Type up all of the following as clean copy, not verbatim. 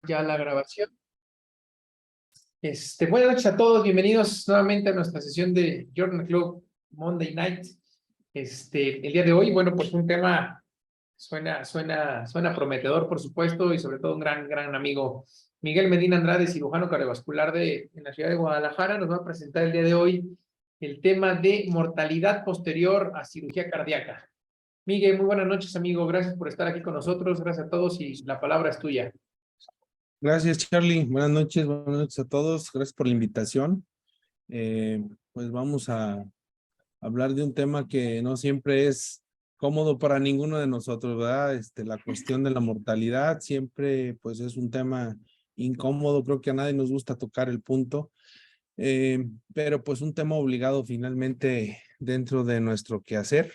Ya la grabación. Buenas noches a todos, bienvenidos nuevamente a nuestra sesión de Journal Club Monday Night. El día de hoy, bueno, pues un tema suena prometedor, por supuesto, y sobre todo un gran amigo, Miguel Medina Andrade, cirujano cardiovascular en la ciudad de Guadalajara, nos va a presentar el día de hoy el tema de mortalidad posterior a cirugía cardíaca. Miguel, muy buenas noches, amigo, gracias por estar aquí con nosotros, gracias a todos y la palabra es tuya. Gracias, Charlie. Buenas noches a todos. Gracias por la invitación. Pues vamos a hablar de un tema que no siempre es cómodo para ninguno de nosotros, ¿verdad? La cuestión de la mortalidad siempre pues es un tema incómodo. Creo que a nadie nos gusta tocar el punto, pero pues un tema obligado finalmente dentro de nuestro quehacer.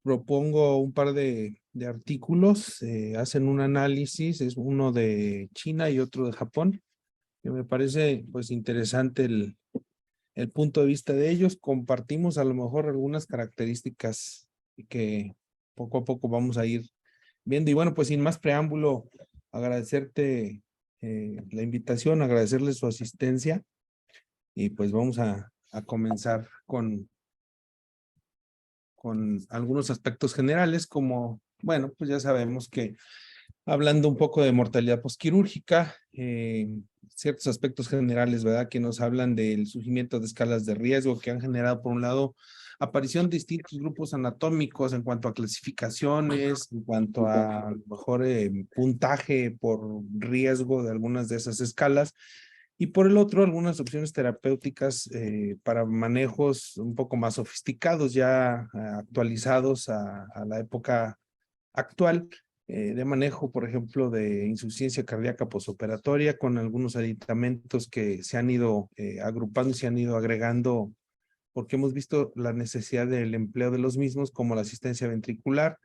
Propongo un par de artículos, hacen un análisis, es uno de China y otro de Japón, que me parece pues interesante el punto de vista de ellos. Compartimos a lo mejor algunas características que poco a poco vamos a ir viendo. Y bueno, pues sin más preámbulo, agradecerte la invitación, agradecerles su asistencia y pues vamos a comenzar con algunos aspectos generales, como, bueno, pues ya sabemos que hablando un poco de mortalidad posquirúrgica, ciertos aspectos generales, ¿verdad? Que nos hablan del surgimiento de escalas de riesgo que han generado, por un lado, aparición de distintos grupos anatómicos en cuanto a clasificaciones, en cuanto a mejor puntaje por riesgo de algunas de esas escalas, y por el otro, algunas opciones terapéuticas para manejos un poco más sofisticados, ya actualizados a la época actual, de manejo, por ejemplo, de insuficiencia cardíaca posoperatoria, con algunos aditamentos que se han ido agrupando y se han ido agregando, porque hemos visto la necesidad del empleo de los mismos, como la asistencia ventricular,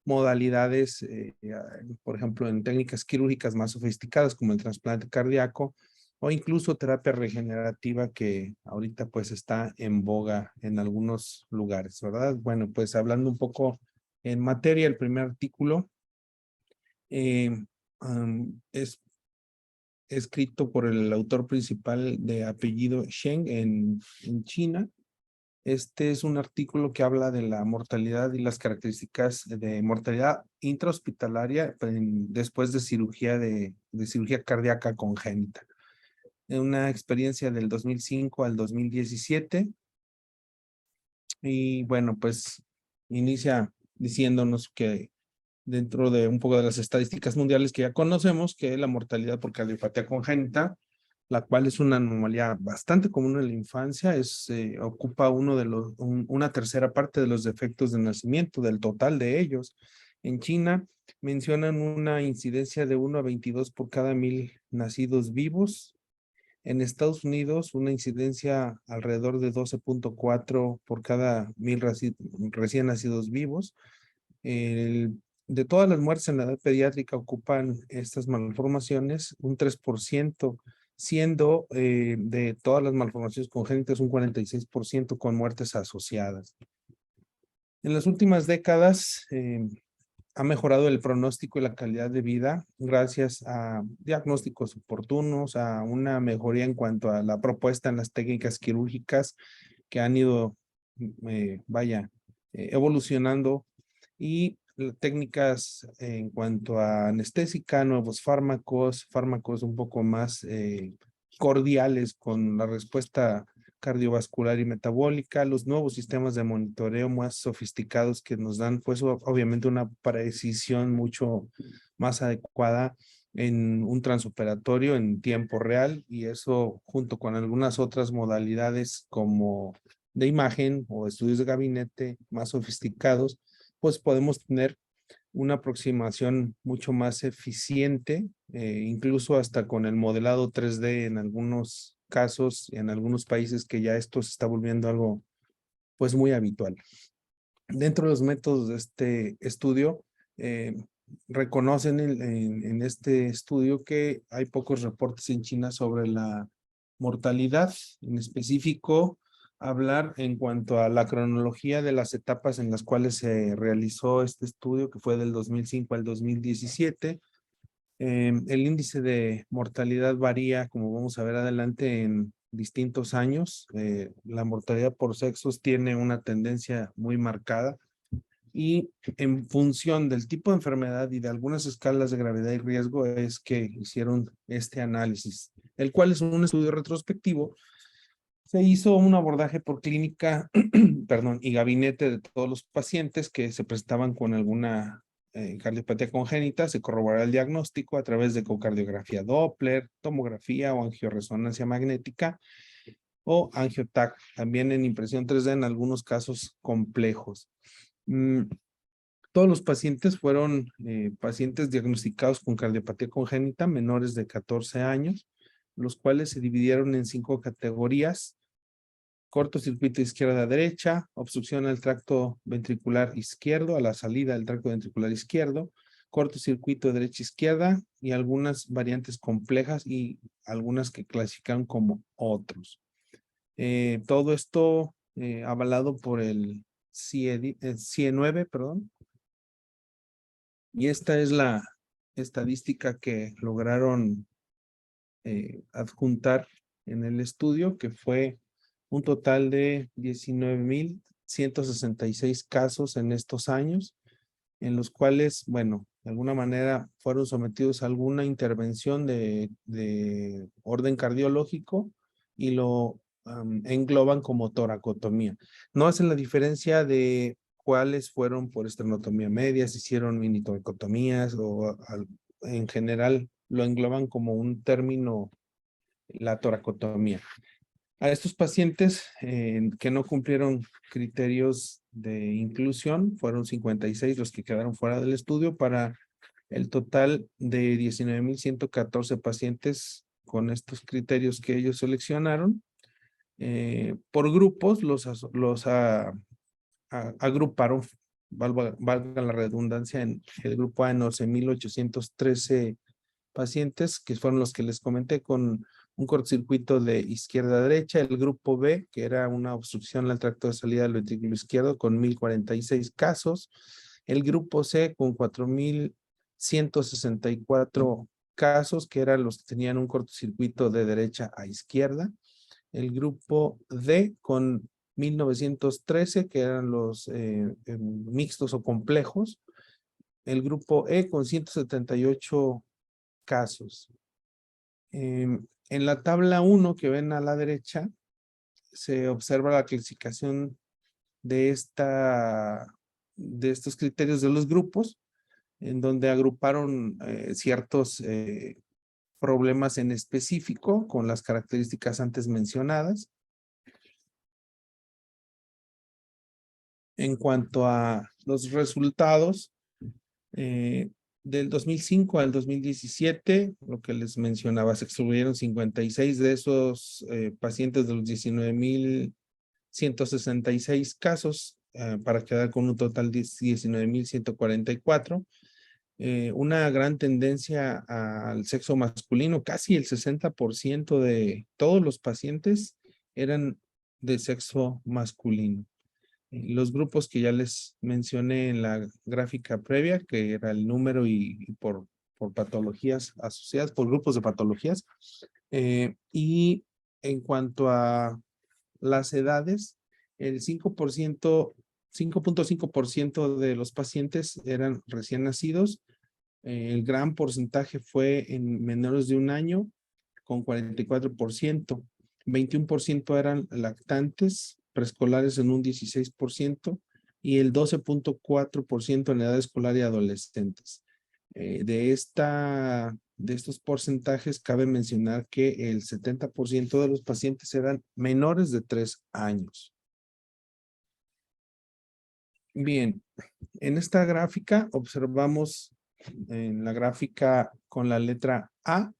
modalidades, por ejemplo, en técnicas quirúrgicas más sofisticadas, como el trasplante cardíaco, o incluso terapia regenerativa que ahorita pues está en boga en algunos lugares, ¿verdad? Bueno, pues hablando un poco en materia, el primer artículo es escrito por el autor principal de apellido Sheng en China. Este es un artículo que habla de la mortalidad y las características de mortalidad intrahospitalaria después de cirugía cardíaca congénita. En una experiencia del 2005 al 2017. Y bueno, pues inicia diciéndonos que dentro de un poco de las estadísticas mundiales que ya conocemos, que la mortalidad por cardiopatía congénita, la cual es una anomalía bastante común en la infancia, ocupa una tercera parte de los defectos de nacimiento, del total de ellos. En China mencionan una incidencia de 1 a 22 por cada 1000 nacidos vivos. En Estados Unidos, una incidencia alrededor de 12.4 por cada 1000 recién nacidos vivos. De todas las muertes en la edad pediátrica ocupan estas malformaciones un 3%, siendo de todas las malformaciones congénitas un 46% con muertes asociadas. En las últimas décadas ha mejorado el pronóstico y la calidad de vida gracias a diagnósticos oportunos, a una mejoría en cuanto a la propuesta en las técnicas quirúrgicas que han ido, evolucionando, y técnicas en cuanto a anestésica, nuevos fármacos un poco más cordiales con la respuesta cardiovascular y metabólica, los nuevos sistemas de monitoreo más sofisticados que nos dan, pues obviamente una precisión mucho más adecuada en un transoperatorio en tiempo real, y eso junto con algunas otras modalidades como de imagen o estudios de gabinete más sofisticados, pues podemos tener una aproximación mucho más eficiente, incluso hasta con el modelado 3D en algunos casos, en algunos países que ya esto se está volviendo algo pues muy habitual. Dentro de los métodos de este estudio, reconocen en este estudio que hay pocos reportes en China sobre la mortalidad, en específico hablar en cuanto a la cronología de las etapas en las cuales se realizó este estudio, que fue del 2005 al 2017. El índice de mortalidad varía, como vamos a ver adelante, en distintos años. La mortalidad por sexos tiene una tendencia muy marcada y en función del tipo de enfermedad y de algunas escalas de gravedad y riesgo es que hicieron este análisis, el cual es un estudio retrospectivo. Se hizo un abordaje por clínica, perdón, y gabinete de todos los pacientes que se presentaban con alguna cardiopatía congénita. Se corroborará el diagnóstico a través de ecocardiografía Doppler, tomografía o angioresonancia magnética o angiotac, también en impresión 3D en algunos casos complejos. Todos los pacientes fueron pacientes diagnosticados con cardiopatía congénita menores de 14 años, los cuales se dividieron en 5 categorías: cortocircuito izquierda-derecha, obstrucción al tracto ventricular izquierdo, a la salida del tracto ventricular izquierdo, cortocircuito derecha-izquierda y algunas variantes complejas y algunas que clasifican como otros. Todo esto avalado por el CIE9, perdón. Y esta es la estadística que lograron adjuntar en el estudio, que fue un total de 19,166 casos en estos años, en los cuales, bueno, de alguna manera fueron sometidos a alguna intervención de orden cardiológico y lo engloban como toracotomía. No hacen la diferencia de cuáles fueron por esternotomía media, si hicieron mini toracotomías o en general lo engloban como un término, la toracotomía. A estos pacientes que no cumplieron criterios de inclusión, fueron 56 los que quedaron fuera del estudio para el total de 19,114 pacientes con estos criterios que ellos seleccionaron. Por grupos agruparon, valga la redundancia, en el grupo A en 11,813 pacientes, que fueron los que les comenté, con un cortocircuito de izquierda a derecha. El grupo B, que era una obstrucción al tracto de salida del ventrículo izquierdo, con 1,046 casos. El grupo C, con 4,164 casos, que eran los que tenían un cortocircuito de derecha a izquierda. El grupo D, con 1,913, que eran los mixtos o complejos. El grupo E, con 178 casos. En la tabla 1 que ven a la derecha, se observa la clasificación de estos criterios de los grupos, en donde agruparon ciertos problemas en específico con las características antes mencionadas. En cuanto a los resultados, del 2005 al 2017, lo que les mencionaba, se excluyeron 56 de esos pacientes de los 19,166 casos para quedar con un total de 19,144. Una gran tendencia al sexo masculino, casi el 60% de todos los pacientes eran de sexo masculino. Los grupos que ya les mencioné en la gráfica previa, que era el número y por patologías asociadas, por grupos de patologías. Y en cuanto a las edades, el 5.5% de los pacientes eran recién nacidos. El gran porcentaje fue en menores de 1 año, con 44%. 21% eran lactantes, preescolares en un 16% y el 12.4% en edad escolar y adolescentes. De estos porcentajes, cabe mencionar que el 70% de los pacientes eran menores de 3 años. Bien, en esta gráfica observamos en la gráfica con la letra A,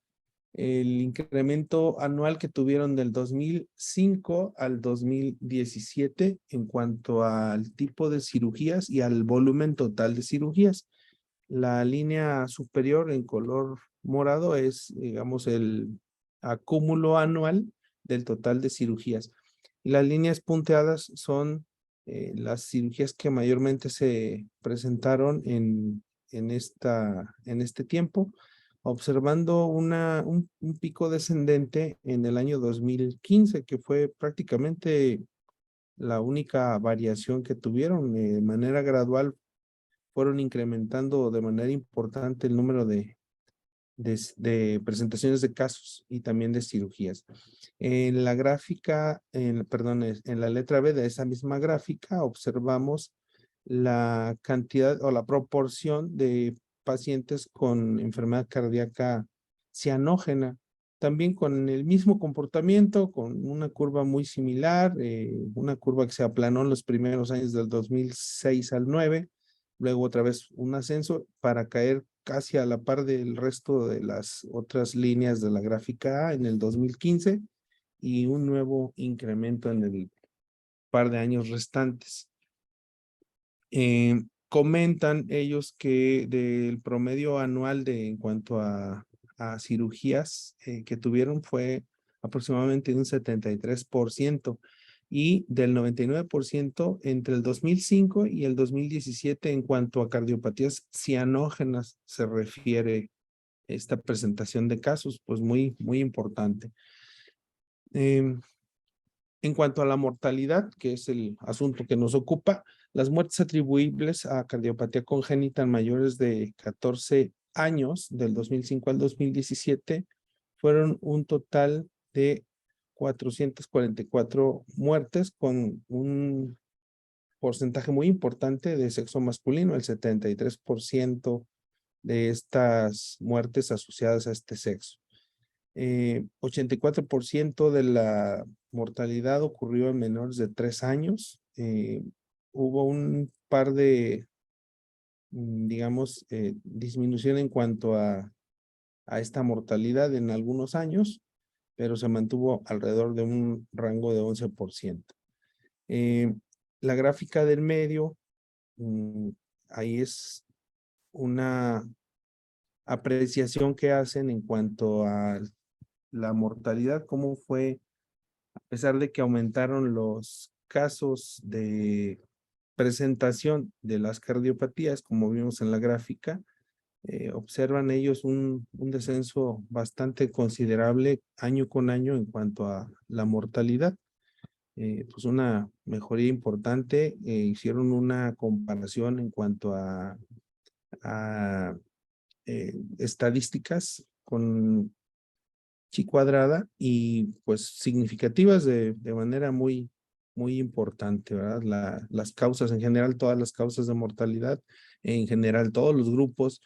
el incremento anual que tuvieron del 2005 al 2017 en cuanto al tipo de cirugías y al volumen total de cirugías. La línea superior en color morado es, digamos, el acúmulo anual del total de cirugías. Las líneas punteadas son las cirugías que mayormente se presentaron en este tiempo. observando un pico descendente en el año 2015, que fue prácticamente la única variación que tuvieron. De manera gradual fueron incrementando de manera importante el número de presentaciones de casos y también de cirugías. En la gráfica, perdón, en la letra B de esa misma gráfica observamos la cantidad o la proporción de pacientes con enfermedad cardíaca cianógena, también con el mismo comportamiento, con una curva muy similar, una curva que se aplanó en los primeros años del 2006 al 9, luego otra vez un ascenso para caer casi a la par del resto de las otras líneas de la gráfica A en el 2015 y un nuevo incremento en el par de años restantes. Comentan ellos que del promedio anual en cuanto a cirugías que tuvieron fue aproximadamente un 73% y del 99% entre el 2005 y el 2017 en cuanto a cardiopatías cianógenas se refiere esta presentación de casos, pues muy importante. En cuanto a la mortalidad, que es el asunto que nos ocupa, las muertes atribuibles a cardiopatía congénita mayores de 14 años, del 2005 al 2017, fueron un total de 444 muertes, con un porcentaje muy importante de sexo masculino, el 73% de estas muertes asociadas a este sexo. 84% de la mortalidad ocurrió en menores de 3 años. Hubo un par de, digamos, disminución en cuanto a esta mortalidad en algunos años, pero se mantuvo alrededor de un rango de 11%. La gráfica del medio, ahí es una apreciación que hacen en cuanto a la mortalidad, cómo fue, a pesar de que aumentaron los casos de presentación de las cardiopatías, como vimos en la gráfica, observan ellos un descenso bastante considerable año con año en cuanto a la mortalidad. Pues una mejoría importante. Hicieron una comparación en cuanto a estadísticas con chi cuadrada y pues significativas de manera muy importante, ¿verdad? Las causas en general, todas las causas de mortalidad, en general todos los grupos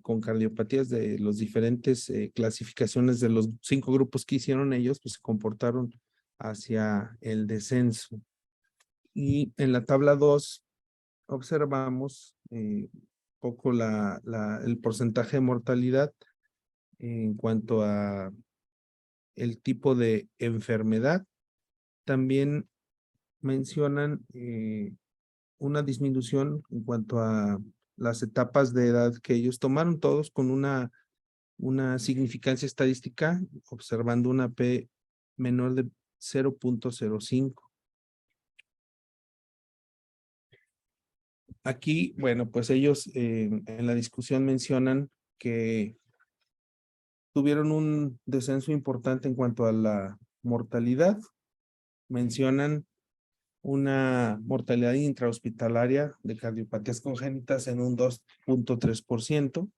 con cardiopatías de los diferentes clasificaciones de los 5 grupos que hicieron ellos, pues se comportaron hacia el descenso. Y en la tabla 2 observamos poco el porcentaje de mortalidad en cuanto a el tipo de enfermedad. También mencionan una disminución en cuanto a las etapas de edad que ellos tomaron, todos con una significancia estadística, observando una P menor de 0.05. Aquí, bueno, pues ellos en la discusión mencionan que tuvieron un descenso importante en cuanto a la mortalidad. Mencionan una mortalidad intrahospitalaria de cardiopatías congénitas en un 2.3%.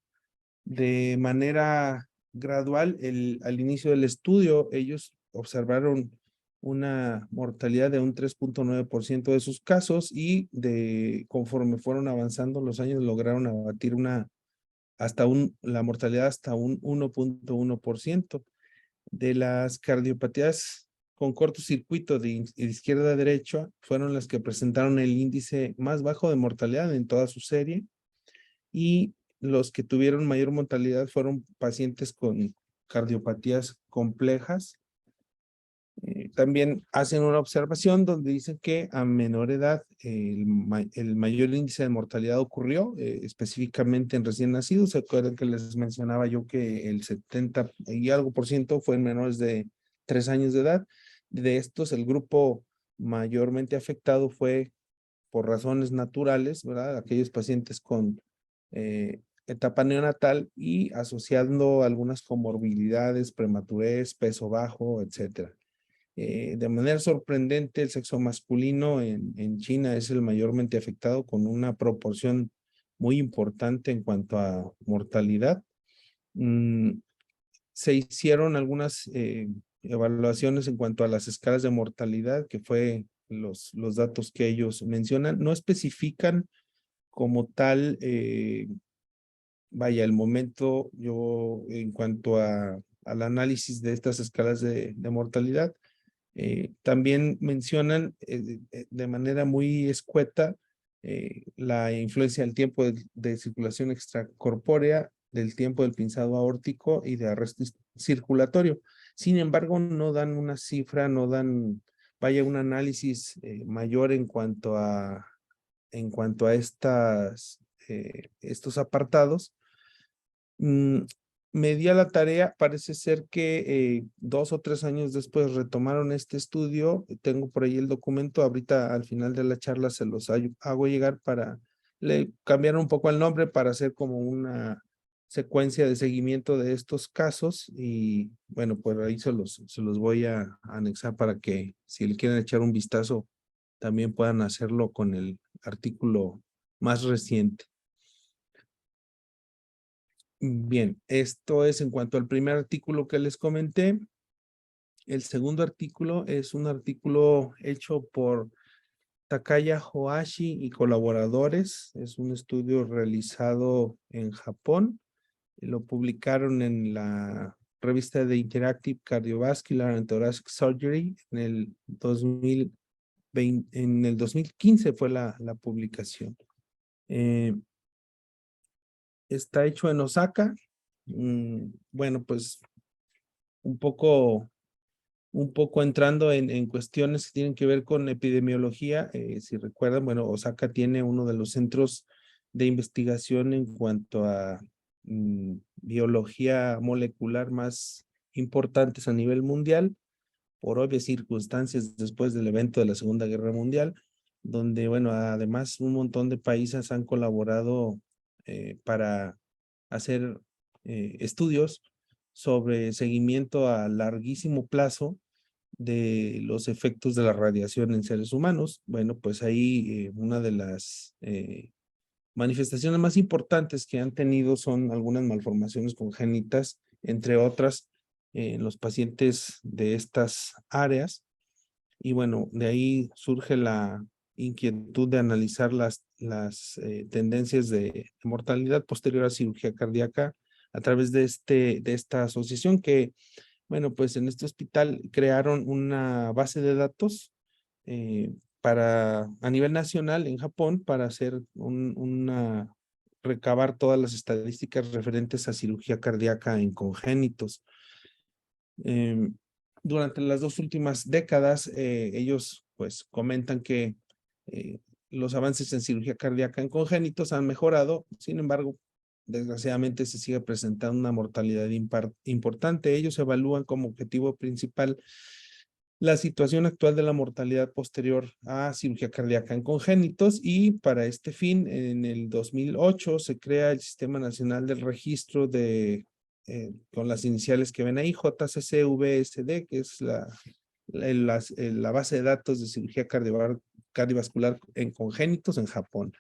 De manera gradual, al inicio del estudio, ellos observaron una mortalidad de un 3.9% de sus casos y conforme fueron avanzando los años lograron abatir la mortalidad hasta un 1.1%. De las cardiopatías con cortocircuito de izquierda a derecha fueron las que presentaron el índice más bajo de mortalidad en toda su serie, y los que tuvieron mayor mortalidad fueron pacientes con cardiopatías complejas. También hacen una observación donde dicen que a menor edad el mayor índice de mortalidad ocurrió específicamente en recién nacidos. Se acuerdan que les mencionaba yo que el 70 y algo por ciento fue en menores de 3 años de edad. De estos, el grupo mayormente afectado fue por razones naturales, ¿verdad? Aquellos pacientes con etapa neonatal y asociando algunas comorbilidades, prematurez, peso bajo, etcétera. De manera sorprendente, el sexo masculino en China es el mayormente afectado con una proporción muy importante en cuanto a mortalidad. Se hicieron algunas evaluaciones en cuanto a las escalas de mortalidad, que fue los datos que ellos mencionan. No especifican como tal, vaya, el momento, yo en cuanto al análisis de estas escalas de mortalidad, también mencionan de manera muy escueta la influencia del tiempo de circulación extracorpórea, del tiempo del pinzado aórtico y de arresto circulatorio. Sin embargo, no dan una cifra, no dan, vaya, un análisis mayor en cuanto a estos apartados. Me di a la tarea, parece ser que 2 o 3 años después retomaron este estudio. Tengo por ahí el documento, ahorita al final de la charla se los hago llegar le cambiar un poco el nombre para hacer como una secuencia de seguimiento de estos casos y bueno, pues ahí se los voy a anexar para que si le quieren echar un vistazo también puedan hacerlo con el artículo más reciente. Bien, esto es en cuanto al primer artículo que les comenté. El segundo artículo es un artículo hecho por Takaya Hoashi y colaboradores. Es un estudio realizado en Japón. Lo publicaron en la revista de Interactive Cardiovascular and Thoracic Surgery en el 2015 fue la publicación. Está hecho en Osaka. Bueno, pues un poco entrando en cuestiones que tienen que ver con epidemiología. Si recuerdan, bueno, Osaka tiene uno de los centros de investigación en cuanto a biología molecular más importantes a nivel mundial, por obvias circunstancias después del evento de la Segunda Guerra Mundial, donde, bueno, además un montón de países han colaborado para hacer estudios sobre seguimiento a larguísimo plazo de los efectos de la radiación en seres humanos. Bueno, pues ahí una de las manifestaciones más importantes que han tenido son algunas malformaciones congénitas, entre otras, en los pacientes de estas áreas. Y bueno, de ahí surge la inquietud de analizar las tendencias de mortalidad posterior a cirugía cardíaca a través de esta asociación que, bueno, pues en este hospital crearon una base de datos a nivel nacional en Japón para hacer recabar todas las estadísticas referentes a cirugía cardíaca en congénitos. Durante las 2 últimas décadas, ellos pues comentan que los avances en cirugía cardíaca en congénitos han mejorado. Sin embargo, desgraciadamente se sigue presentando una mortalidad importante. Ellos evalúan como objetivo principal la situación actual de la mortalidad posterior a cirugía cardíaca en congénitos y para este fin, en el 2008 se crea el Sistema Nacional del Registro con las iniciales que ven ahí, JCCVSD, que es la base de datos de cirugía cardiovascular en congénitos en Japón.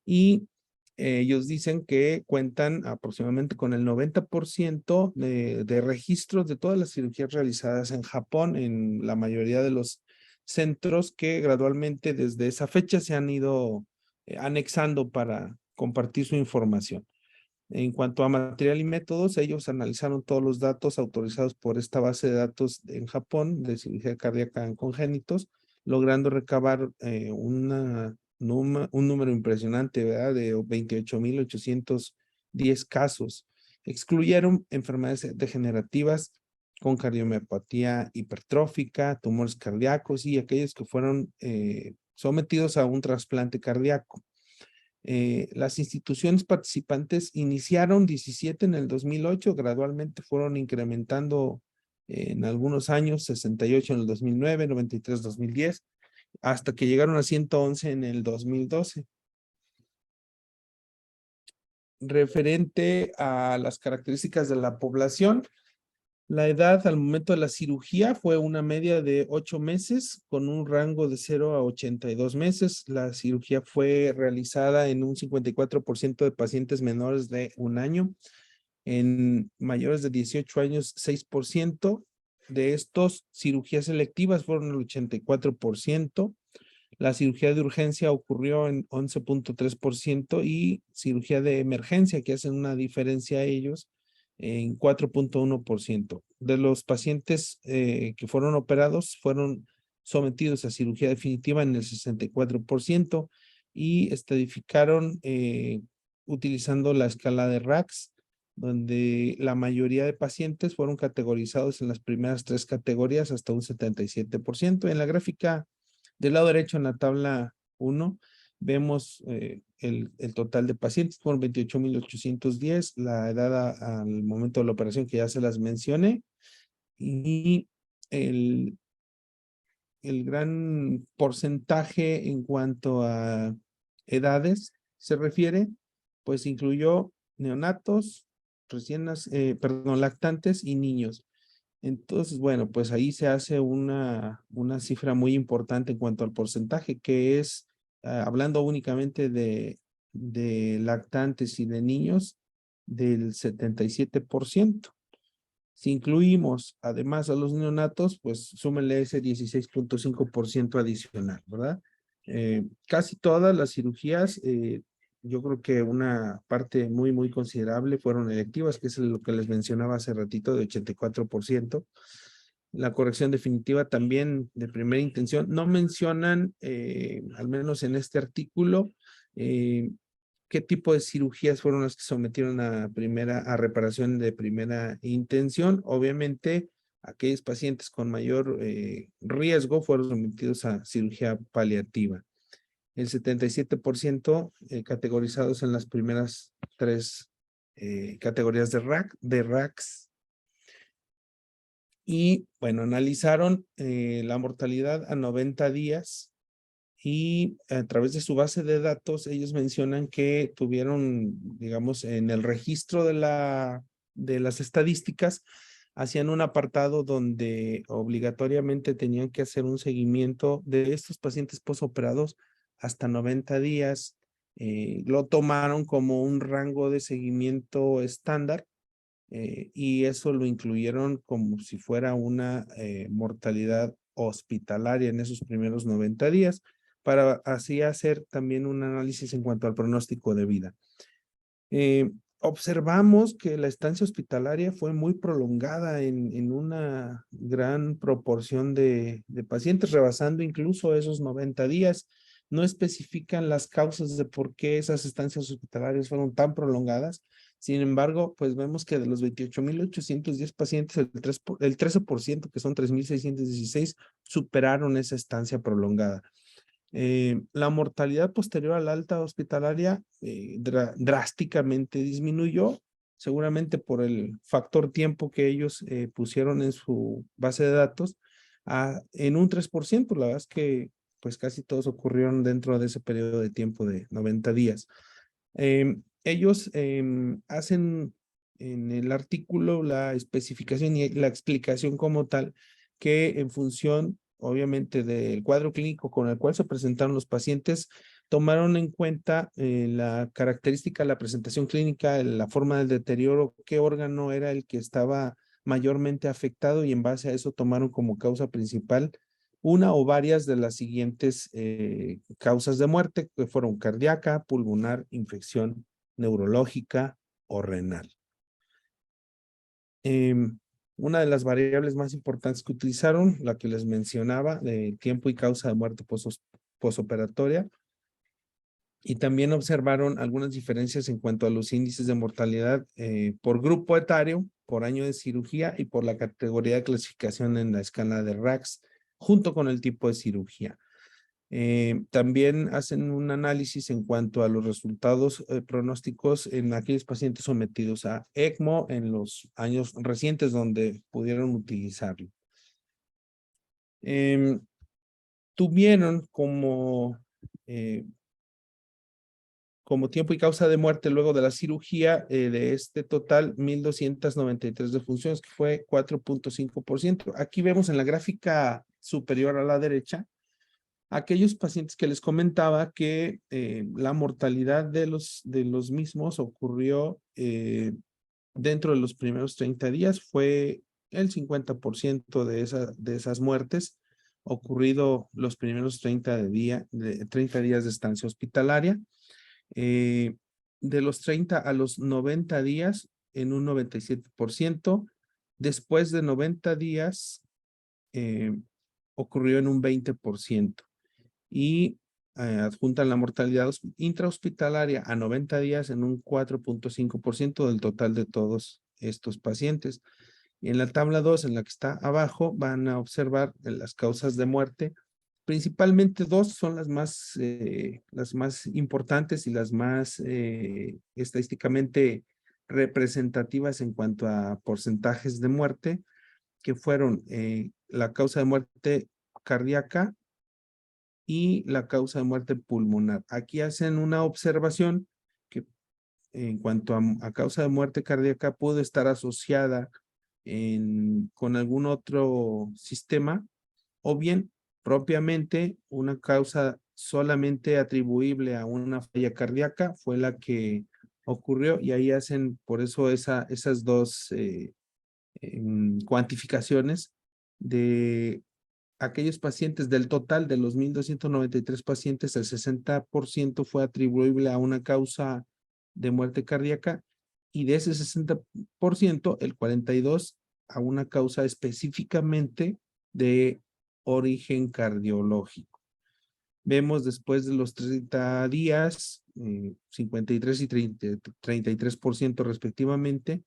Y ellos dicen que cuentan aproximadamente con el 90% de registros de todas las cirugías realizadas en Japón, en la mayoría de los centros que gradualmente desde esa fecha se han ido anexando para compartir su información. En cuanto a material y métodos, ellos analizaron todos los datos autorizados por esta base de datos en Japón de cirugía cardíaca en congénitos, logrando recabar un número impresionante, ¿verdad? De 28,810 casos. Excluyeron enfermedades degenerativas con cardiomiopatía hipertrófica, tumores cardíacos y aquellos que fueron sometidos a un trasplante cardíaco. Las instituciones participantes iniciaron 17 en el 2008, gradualmente fueron incrementando en algunos años, 68 en el 2009, 93 en el 2010, hasta que llegaron a 111 en el 2012. referente a las características de la población, la edad al momento de la cirugía fue una media de 8 meses con un rango de 0 a 82 meses. La cirugía fue realizada en un 54% de pacientes menores de 1 año. En mayores de 18 años, 6%. De estos, cirugías selectivas fueron el 84%. La cirugía de urgencia ocurrió en 11.3% y cirugía de emergencia, que hacen una diferencia a ellos, en 4.1%. De los pacientes que fueron operados, fueron sometidos a cirugía definitiva en el 64% y estadificaron utilizando la escala de RACS, donde la mayoría de pacientes fueron categorizados en las primeras 3 categorías hasta un 77%. En la gráfica del lado derecho en la tabla 1 vemos el total de pacientes, fueron 28,810, la edad al momento de la operación que ya se las mencioné, y el gran porcentaje en cuanto a edades se refiere, pues incluyó neonatos, lactantes y niños. Entonces, bueno, pues ahí se hace una cifra muy importante en cuanto al porcentaje, que es, hablando únicamente de lactantes y de niños, del 77%. Si incluimos además a los neonatos, pues súmenle ese 16.5% adicional, ¿verdad? Casi todas las cirugías, yo creo que una parte muy, muy considerable fueron electivas, que es lo que les mencionaba hace ratito, de 84%. La corrección definitiva también de primera intención. No mencionan, al menos en este artículo, qué tipo de cirugías fueron las que sometieron a reparación de primera intención. Obviamente, aquellos pacientes con mayor riesgo fueron sometidos a cirugía paliativa. El 77% categorizados en las primeras 3 categorías de RACS. Y bueno, analizaron la mortalidad a 90 días y a través de su base de datos, ellos mencionan que tuvieron, digamos, en el registro de las estadísticas, hacían un apartado donde obligatoriamente tenían que hacer un seguimiento de estos pacientes posoperados hasta 90 días. Lo tomaron como un rango de seguimiento estándar y eso lo incluyeron como si fuera una mortalidad hospitalaria en esos primeros 90 días, para así hacer también un análisis en cuanto al pronóstico de vida. Observamos que la estancia hospitalaria fue muy prolongada en una gran proporción de pacientes, rebasando incluso esos 90 días. No especifican las causas de por qué esas estancias hospitalarias fueron tan prolongadas. Sin embargo, pues vemos que de los 28,810 pacientes, el 13%, que son 3,616, superaron esa estancia prolongada. La mortalidad posterior al alta hospitalaria drásticamente disminuyó, seguramente por el factor tiempo que ellos pusieron en su base de datos, en un 3%. La verdad es que pues casi todos ocurrieron dentro de ese periodo de tiempo de 90 días. Ellos hacen en el artículo la especificación y la explicación como tal, que en función obviamente del cuadro clínico con el cual se presentaron los pacientes, tomaron en cuenta la característica, la presentación clínica, la forma del deterioro, qué órgano era el que estaba mayormente afectado, y en base a eso tomaron como causa principal una o varias de las siguientes causas de muerte, que fueron cardíaca, pulmonar, infección neurológica o renal. Una de las variables más importantes que utilizaron, la que les mencionaba, de tiempo y causa de muerte posoperatoria, y también observaron algunas diferencias en cuanto a los índices de mortalidad por grupo etario, por año de cirugía y por la categoría de clasificación en la escala de RACS, junto con el tipo de cirugía. También hacen un análisis en cuanto a los resultados pronósticos en aquellos pacientes sometidos a ECMO en los años recientes donde pudieron utilizarlo. Tuvieron como como tiempo y causa de muerte luego de la cirugía, de este total, 1,293 defunciones, que fue 4.5%. Aquí vemos en la gráfica superior a la derecha, aquellos pacientes que les comentaba que la mortalidad de los mismos ocurrió dentro de los primeros 30 días, fue el 50% de esas muertes ocurrido los primeros 30 días de estancia hospitalaria. De los 30 a los 90 días en un 97%, después de 90 días ocurrió en un 20%, y adjuntan la mortalidad intrahospitalaria a 90 días en un 4.5% del total de todos estos pacientes. Y en la tabla 2, en la que está abajo, van a observar las causas de muerte. Principalmente dos son las más importantes y las más estadísticamente representativas en cuanto a porcentajes de muerte, que fueron la causa de muerte cardíaca y la causa de muerte pulmonar. Aquí hacen una observación que en cuanto a causa de muerte cardíaca pudo estar asociada con algún otro sistema, o bien propiamente una causa solamente atribuible a una falla cardíaca fue la que ocurrió, y ahí hacen por eso esas dos cuantificaciones de aquellos pacientes. Del total de los 1,293 pacientes, el 60% fue atribuible a una causa de muerte cardíaca, y de ese 60%, el 42% a una causa específicamente de origen cardiológico. Vemos después de los 30 días, 53 y 33% respectivamente,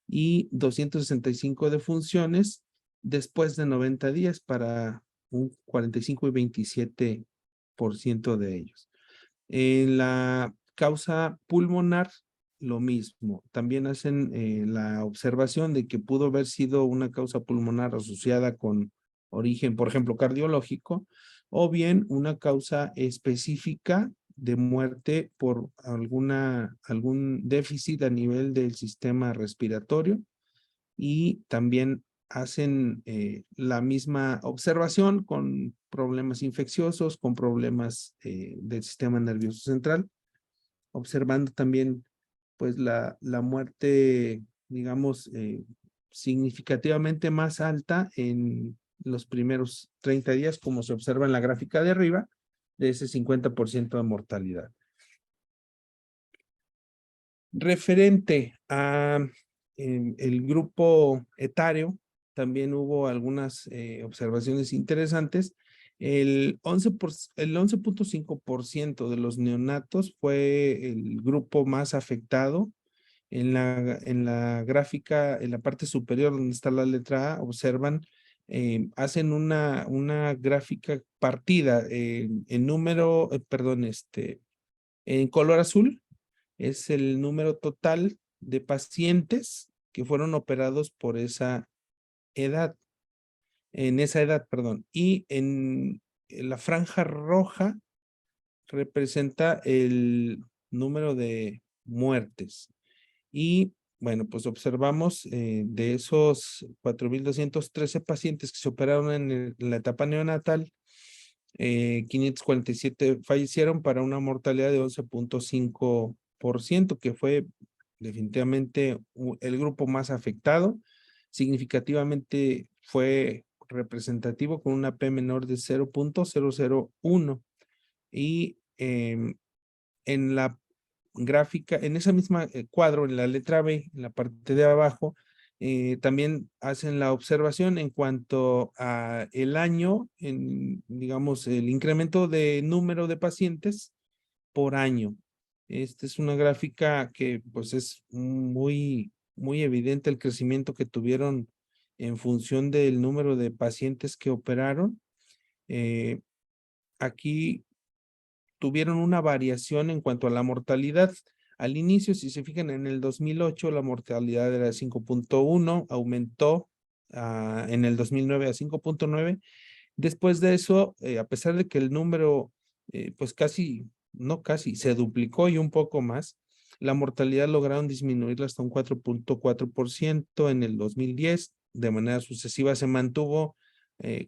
y 265 defunciones después de 90 días para un 45 y 27% de ellos. En la causa pulmonar, lo mismo. También hacen la observación de que pudo haber sido una causa pulmonar asociada con origen, por ejemplo, cardiológico, o bien una causa específica de muerte por algún déficit a nivel del sistema respiratorio. Y también hacen la misma observación con problemas infecciosos, con problemas del sistema nervioso central, observando también pues la muerte, digamos, significativamente más alta en los primeros 30 días, como se observa en la gráfica de arriba, de ese 50% de mortalidad. Referente a el grupo etario, también hubo algunas observaciones interesantes. El 11.5% de los neonatos fue el grupo más afectado. En la gráfica, en la parte superior donde está la letra A, observan, hacen una gráfica partida en número, en color azul. Es el número total de pacientes que fueron operados por esa edad, perdón. Y en la franja roja representa el número de muertes. Y bueno, pues observamos de esos 4,213 pacientes que se operaron en la etapa neonatal, 547 fallecieron para una mortalidad de 11.5%, que fue definitivamente el grupo más afectado. Significativamente fue representativo con una P menor de 0.001. Y en la gráfica, en esa misma cuadro, en la letra B, en la parte de abajo, también hacen la observación en cuanto a el año, digamos, el incremento de número de pacientes por año. Esta es una gráfica que pues es muy evidente el crecimiento que tuvieron en función del número de pacientes que operaron. Aquí tuvieron una variación en cuanto a la mortalidad. Al inicio, si se fijan, en el 2008 la mortalidad era 5.1, aumentó en el 2009 a 5.9. Después de eso, a pesar de que el número pues casi no casi, se duplicó y un poco más. La mortalidad lograron disminuirla hasta un 4.4% en el 2010. De manera sucesiva se mantuvo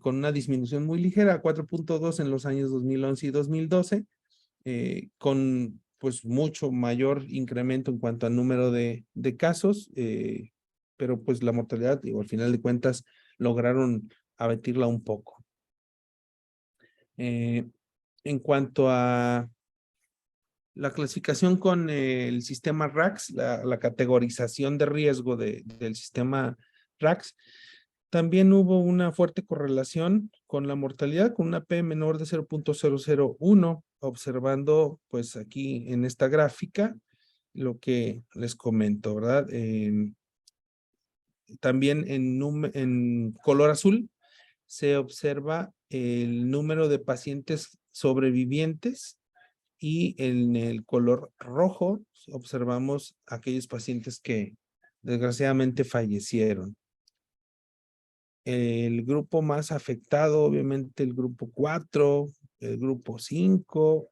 con una disminución muy ligera, 4.2 en los años 2011 y 2012, con pues mucho mayor incremento en cuanto al número de casos, pero pues la mortalidad, digo, al final de cuentas, lograron abatirla un poco. En cuanto a la clasificación con el sistema RACS, la categorización de riesgo del sistema RACS, también hubo una fuerte correlación con la mortalidad, con una P menor de 0.001, observando pues aquí en esta gráfica lo que les comento, ¿verdad? También en color azul se observa el número de pacientes sobrevivientes y en el color rojo observamos aquellos pacientes que desgraciadamente fallecieron. El grupo más afectado, obviamente el grupo 4, el grupo 5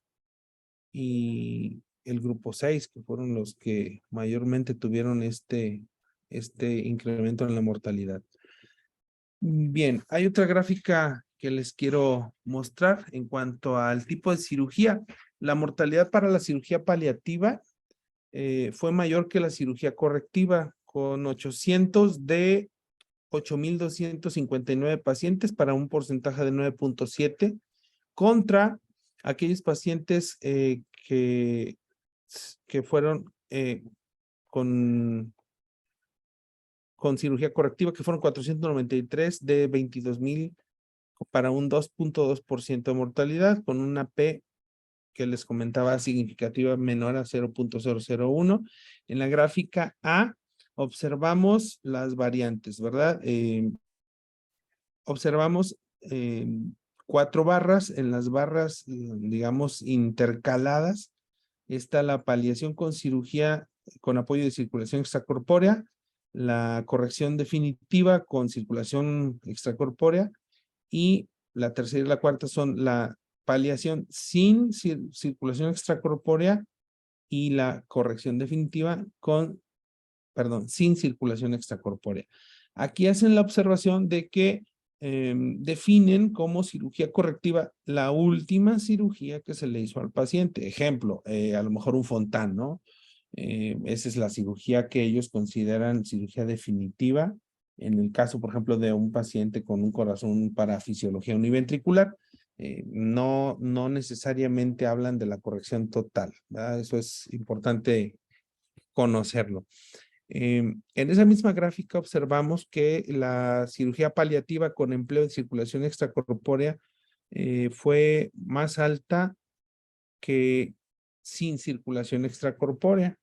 y el grupo 6, que fueron los que mayormente tuvieron este incremento en la mortalidad. Bien, hay otra gráfica que les quiero mostrar en cuanto al tipo de cirugía. La mortalidad para la cirugía paliativa fue mayor que la cirugía correctiva, con 800 de 8,259 pacientes para un porcentaje de 9.7 contra aquellos pacientes que fueron con cirugía correctiva, que fueron 493 de 22,000 para un 2.2% de mortalidad, con una P que les comentaba significativa menor a 0.001. En la gráfica A observamos las variantes, ¿verdad? Observamos 4 barras. En las barras, digamos, intercaladas, está la paliación con cirugía con apoyo de circulación extracorpórea, la corrección definitiva con circulación extracorpórea, y la tercera y la cuarta son la paliación sin circulación extracorpórea y la corrección definitiva sin circulación extracorpórea. Aquí hacen la observación de que definen como cirugía correctiva la última cirugía que se le hizo al paciente. Ejemplo, a lo mejor un Fontan, ¿no? Esa es la cirugía que ellos consideran cirugía definitiva. En el caso, por ejemplo, de un paciente con un corazón para fisiología univentricular, no necesariamente hablan de la corrección total, ¿verdad? Eso es importante conocerlo. En esa misma gráfica observamos que la cirugía paliativa con empleo de circulación extracorpórea fue más alta que sin circulación extracorpórea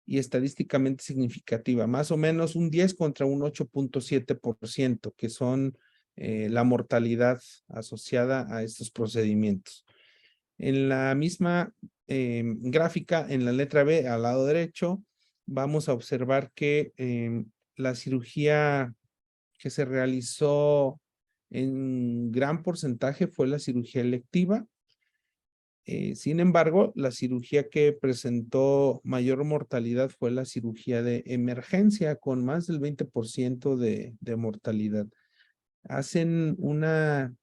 y estadísticamente significativa, más o menos un 10 contra un 8.7%, que son la mortalidad asociada a estos procedimientos. En la misma gráfica, en la letra B, al lado derecho, vamos a observar que la cirugía que se realizó en gran porcentaje fue la cirugía electiva. Sin embargo, la cirugía que presentó mayor mortalidad fue la cirugía de emergencia, con más del 20% de mortalidad. Hacen una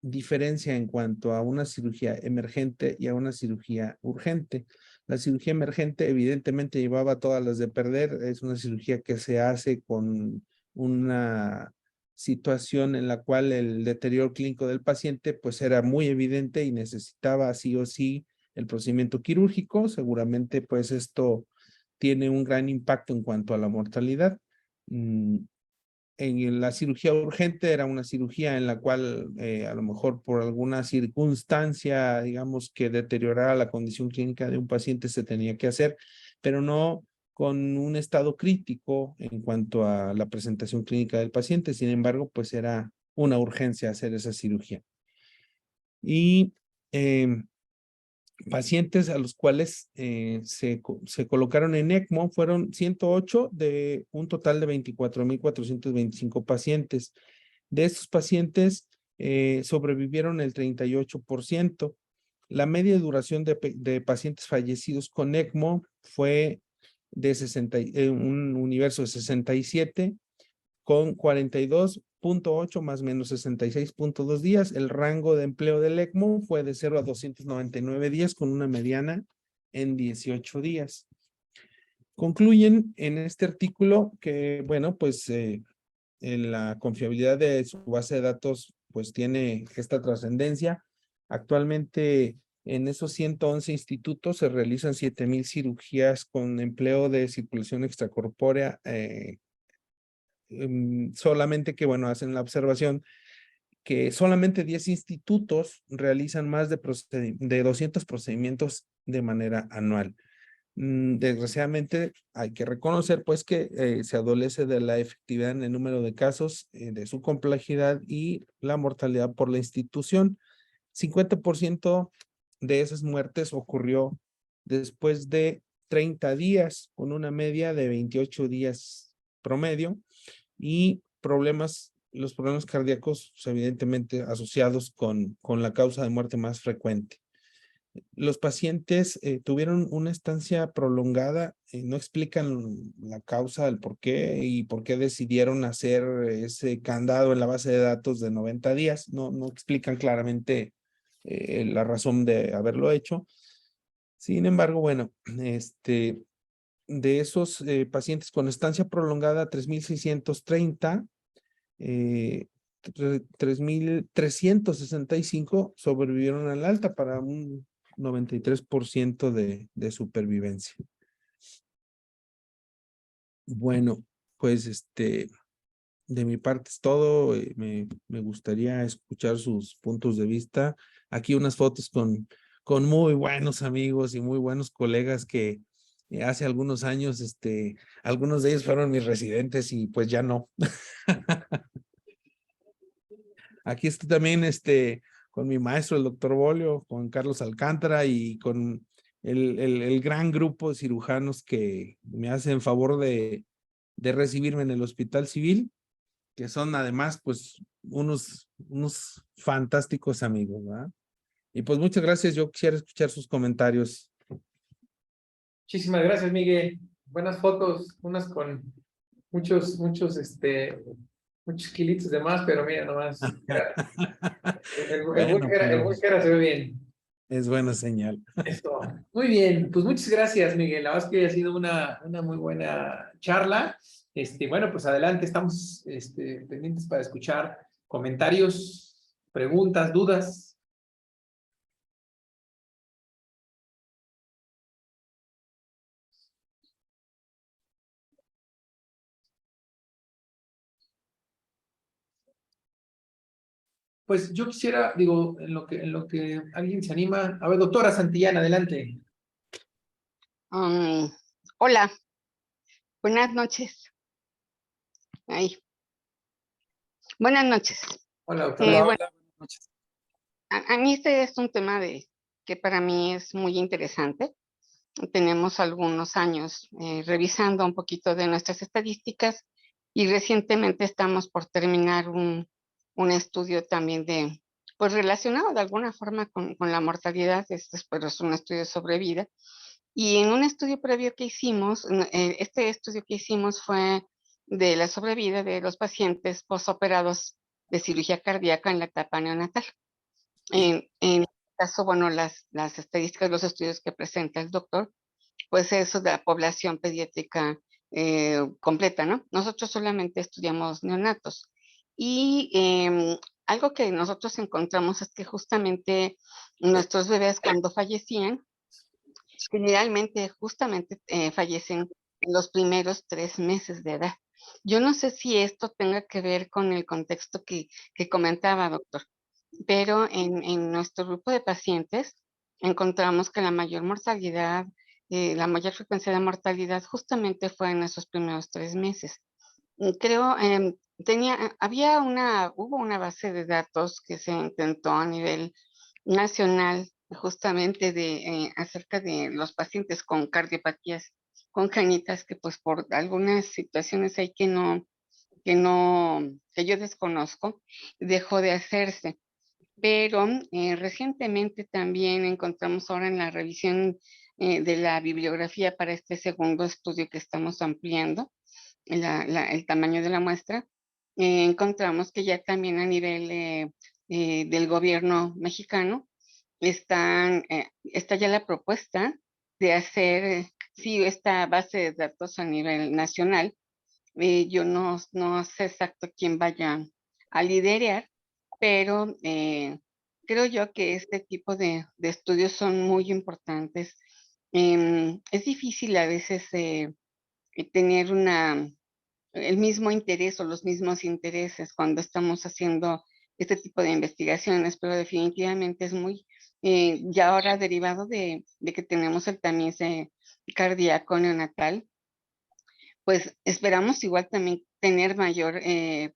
diferencia en cuanto a una cirugía emergente y a una cirugía urgente. La cirugía emergente evidentemente llevaba todas las de perder. Es una cirugía que se hace con una situación en la cual el deterioro clínico del paciente pues era muy evidente y necesitaba sí o sí el procedimiento quirúrgico. Seguramente pues esto tiene un gran impacto en cuanto a la mortalidad. En la cirugía urgente era una cirugía en la cual a lo mejor por alguna circunstancia, digamos, que deteriorara la condición clínica de un paciente se tenía que hacer, pero no con un estado crítico en cuanto a la presentación clínica del paciente. Sin embargo, pues era una urgencia hacer esa cirugía. Y pacientes a los cuales se colocaron en ECMO fueron 108 de un total de 24,425 pacientes. De estos pacientes sobrevivieron el 38%. La media duración de pacientes fallecidos con ECMO fue de un universo de 67 con 42.8 más menos 66.2 días. El rango de empleo del ECMO fue de 0 a 299 días con una mediana en 18 días. Concluyen en este artículo que, bueno, pues en la confiabilidad de su base de datos, pues tiene esta trascendencia. Actualmente en esos 111 institutos se realizan 7,000 cirugías con empleo de circulación extracorpórea, solamente que, bueno, hacen la observación que solamente 10 institutos realizan más de 200 procedimientos de manera anual. Desgraciadamente hay que reconocer pues que se adolece de la efectividad en el número de casos, de su complejidad y la mortalidad por la institución. 50% de esas muertes ocurrió después de 30 días, con una media de 28 días promedio, y los problemas cardíacos pues, evidentemente asociados con la causa de muerte más frecuente. Los pacientes tuvieron una estancia prolongada, no explican la causa, el por qué y por qué decidieron hacer ese candado en la base de datos de 90 días. No explican claramente la razón de haberlo hecho. Sin embargo, bueno, de esos pacientes con estancia prolongada, 3,630, 3,365 sobrevivieron al alta para un 93% de supervivencia. Bueno, pues de mi parte es todo. Me gustaría escuchar sus puntos de vista. Aquí unas fotos con muy buenos amigos y muy buenos colegas que hace algunos años, algunos de ellos fueron mis residentes y pues ya no. Aquí estoy también con mi maestro, el doctor Bolio, con Carlos Alcántara y con el gran grupo de cirujanos que me hacen favor de recibirme en el Hospital Civil, que son además pues unos fantásticos amigos, ¿verdad? Y pues muchas gracias, yo quisiera escuchar sus comentarios. Muchísimas gracias, Miguel. Buenas fotos, unas con muchos, muchos kilitos de más, pero mira nomás. Bueno, El pues Vulcera se ve bien. es buena señal. Esto. Muy bien, pues muchas gracias, Miguel. La verdad es que ha sido una muy buena charla. Bueno, pues adelante, estamos pendientes para escuchar comentarios, preguntas, dudas. Pues yo quisiera, digo, en lo que alguien se anima. A ver, doctora Santillana, adelante. Hola, buenas noches. Ay, buenas noches. Hola, doctora. Bueno, a mí este es un tema que para mí es muy interesante. Tenemos algunos años revisando un poquito de nuestras estadísticas y recientemente estamos por terminar un estudio también pues relacionado de alguna forma con la mortalidad, pero es un estudio sobre vida. Y en un estudio previo que hicimos, este estudio que hicimos fue de la sobrevida de los pacientes posoperados de cirugía cardíaca en la etapa neonatal. En este caso, bueno, las estadísticas, los estudios que presenta el doctor, pues eso de la población pediátrica completa, ¿no? Nosotros solamente estudiamos neonatos. Y algo que nosotros encontramos es que justamente nuestros bebés cuando fallecían, generalmente justamente fallecen en los primeros 3 meses de edad. Yo no sé si esto tenga que ver con el contexto que comentaba, doctor, pero en nuestro grupo de pacientes encontramos que la mayor mortalidad, la mayor frecuencia de mortalidad justamente fue en esos primeros 3 meses. Creo, hubo una base de datos que se intentó a nivel nacional justamente acerca de los pacientes con cardiopatías congénitas que pues por algunas situaciones hay que yo desconozco, dejó de hacerse. pero recientemente también encontramos ahora en la revisión de la bibliografía para este segundo estudio que estamos ampliando, el tamaño de la muestra, encontramos que ya también a nivel del gobierno mexicano está ya la propuesta de hacer, sí, esta base de datos a nivel nacional. Yo no sé exacto quién vaya a liderar, pero creo yo que este tipo de estudios son muy importantes. Es difícil a veces tener el mismo interés o los mismos intereses cuando estamos haciendo este tipo de investigaciones, pero definitivamente es muy, ya ahora derivado de que tenemos el tamiz cardíaco neonatal, pues esperamos igual también tener mayor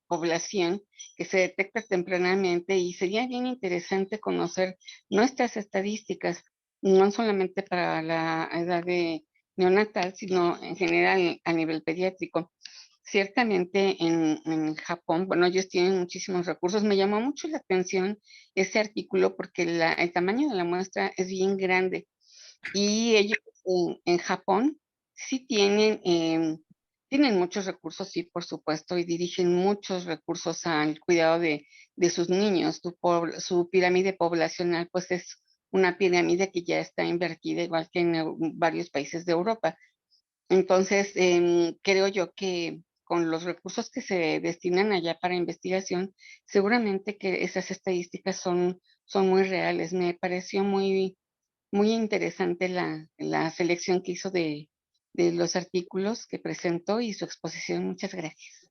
población que se detecta tempranamente y sería bien interesante conocer nuestras estadísticas, no solamente para la edad de neonatal, sino en general a nivel pediátrico. Ciertamente en Japón, bueno, ellos tienen muchísimos recursos. Me llamó mucho la atención ese artículo porque el tamaño de la muestra es bien grande y ellos en Japón sí tienen muchos recursos, sí, por supuesto, y dirigen muchos recursos al cuidado de sus niños. Su pirámide poblacional, pues es una pirámide que ya está invertida, igual que en varios países de Europa. Entonces, creo yo que con los recursos que se destinan allá para investigación, seguramente que esas estadísticas son muy reales. Me pareció muy interesante la selección que hizo de los artículos que presentó y su exposición. Muchas gracias.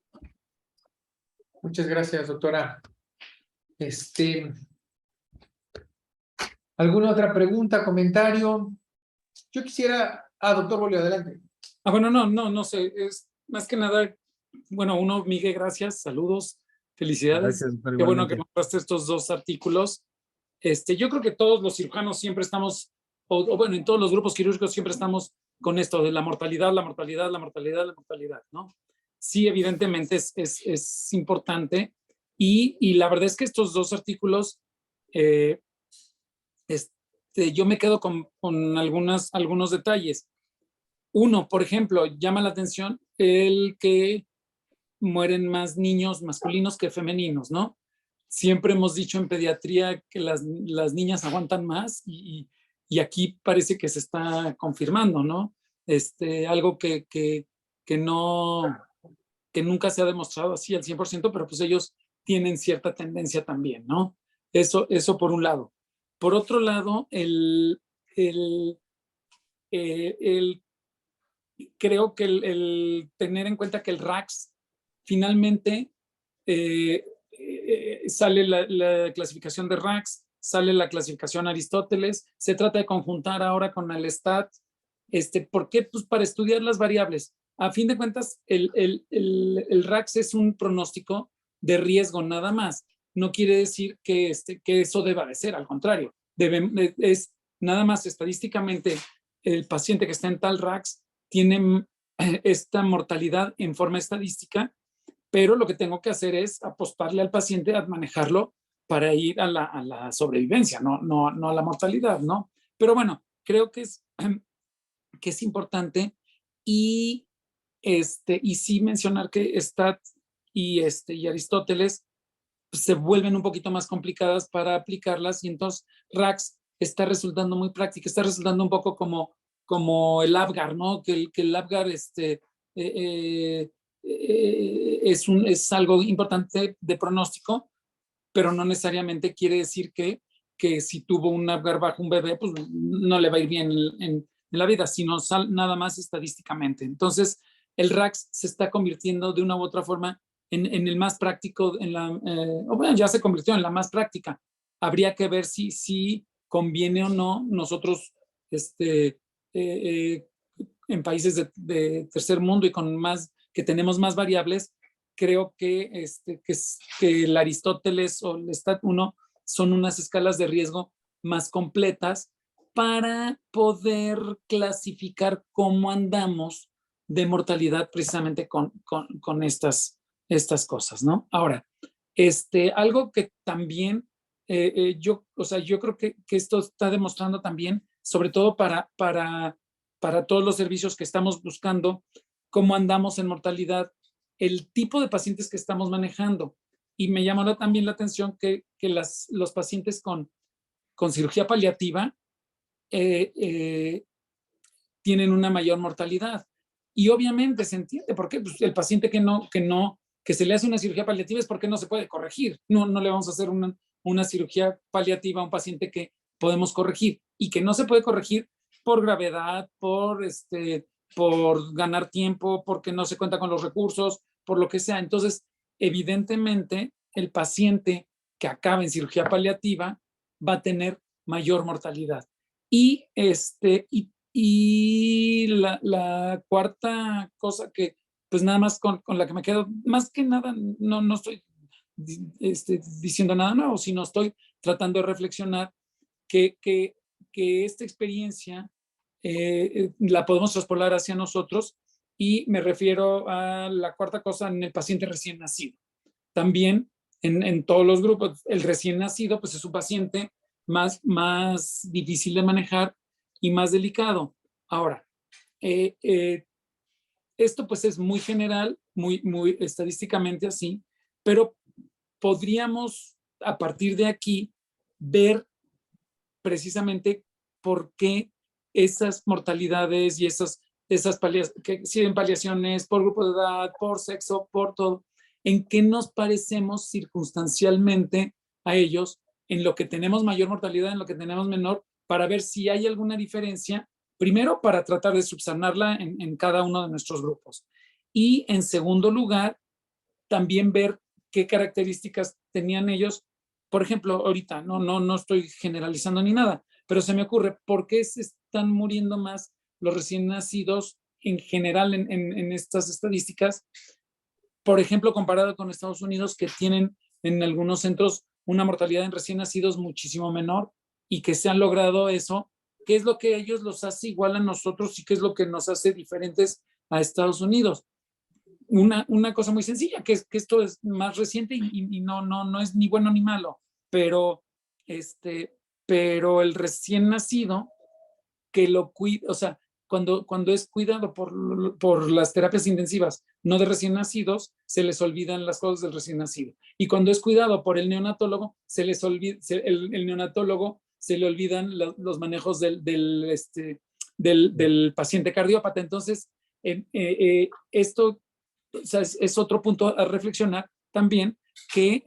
Muchas gracias, doctora. ¿Alguna otra pregunta, comentario? Yo quisiera... doctor Bolio, adelante. Bueno, no sé, es más que nada, bueno, Miguel, gracias, saludos, felicidades. Gracias, Qué bueno que mostraste estos dos artículos. Yo creo que todos los cirujanos siempre estamos, o bueno, en todos los grupos quirúrgicos siempre estamos con esto de la mortalidad, ¿no? Sí, evidentemente es importante y la verdad es que estos dos artículos, yo me quedo con algunos detalles. Uno, por ejemplo, llama la atención el que mueren más niños masculinos que femeninos, ¿no? Siempre hemos dicho en pediatría que las niñas aguantan más y aquí parece que se está confirmando, ¿no? Algo que nunca se ha demostrado así al 100%, pero pues ellos tienen cierta tendencia también, ¿no? Eso por un lado. Por otro lado, creo que el tener en cuenta que el RACS finalmente sale la clasificación de RACS, sale la clasificación Aristóteles, se trata de conjuntar ahora con el STAT. ¿Por qué? Pues para estudiar las variables. A fin de cuentas, el RACS es un pronóstico de riesgo nada más. No quiere decir que eso deba de ser, al contrario. Es nada más estadísticamente el paciente que está en tal RACS tiene esta mortalidad en forma estadística, pero lo que tengo que hacer es apostarle al paciente a manejarlo para ir a la sobrevivencia, no a la mortalidad, ¿no? Pero bueno, creo que es importante y sí mencionar que Stat y Aristóteles se vuelven un poquito más complicadas para aplicarlas y entonces RACS está resultando muy práctica, está resultando un poco como el APGAR, ¿no? Que el APGAR es algo importante de pronóstico, pero no necesariamente quiere decir que si tuvo un APGAR bajo un bebé, pues no le va a ir bien en la vida, sino nada más estadísticamente. Entonces, el RACS se está convirtiendo de una u otra forma en el más práctico, bueno, ya se convirtió en la más práctica. Habría que ver si conviene o no nosotros, en países de tercer mundo y que tenemos más variables, creo que el Aristóteles o el STAT-1 son unas escalas de riesgo más completas para poder clasificar cómo andamos de mortalidad precisamente con estas cosas, ¿no? Ahora, algo que también o sea, yo creo que esto está demostrando también, sobre todo para todos los servicios que estamos buscando, cómo andamos en mortalidad, el tipo de pacientes que estamos manejando. Y me llamó también la atención que los pacientes con cirugía paliativa tienen una mayor mortalidad. Y obviamente se entiende por qué. Pues el paciente que se le hace una cirugía paliativa es porque no se puede corregir. No le vamos a hacer una cirugía paliativa a un paciente que podemos corregir y que no se puede corregir por gravedad, por ganar tiempo, porque no se cuenta con los recursos, por lo que sea. Entonces, evidentemente, el paciente que acaba en cirugía paliativa va a tener mayor mortalidad. Y la cuarta cosa que, pues nada más con la que me quedo, más que nada, no estoy diciendo nada nuevo, sino estoy tratando de reflexionar que esta experiencia la podemos traspolar hacia nosotros, y me refiero a la cuarta cosa en el paciente recién nacido. También en todos los grupos, el recién nacido pues es un paciente más difícil de manejar y más delicado. Ahora, esto pues es muy general, muy estadísticamente así, pero podríamos a partir de aquí ver precisamente por qué esas mortalidades y esas paliaciones por grupo de edad, por sexo, por todo, en qué nos parecemos circunstancialmente a ellos, en lo que tenemos mayor mortalidad, en lo que tenemos menor, para ver si hay alguna diferencia, primero para tratar de subsanarla en cada uno de nuestros grupos. Y en segundo lugar, también ver qué características tenían ellos. Por ejemplo, ahorita no estoy generalizando ni nada, pero se me ocurre, ¿por qué se están muriendo más los recién nacidos en general en estas estadísticas? Por ejemplo, comparado con Estados Unidos, que tienen en algunos centros una mortalidad en recién nacidos muchísimo menor, y que se han logrado eso. ¿Qué es lo que ellos los hace igual a nosotros y qué es lo que nos hace diferentes a Estados Unidos? Una cosa muy sencilla, que esto es más reciente y no es ni bueno ni malo, pero el recién nacido que lo cuida, o sea, cuando es cuidado por las terapias intensivas, no de recién nacidos, se les olvidan las cosas del recién nacido. Y cuando es cuidado por el neonatólogo, el neonatólogo se le olvidan los manejos del paciente cardiópata. Entonces, esto, o sea, es otro punto a reflexionar también, que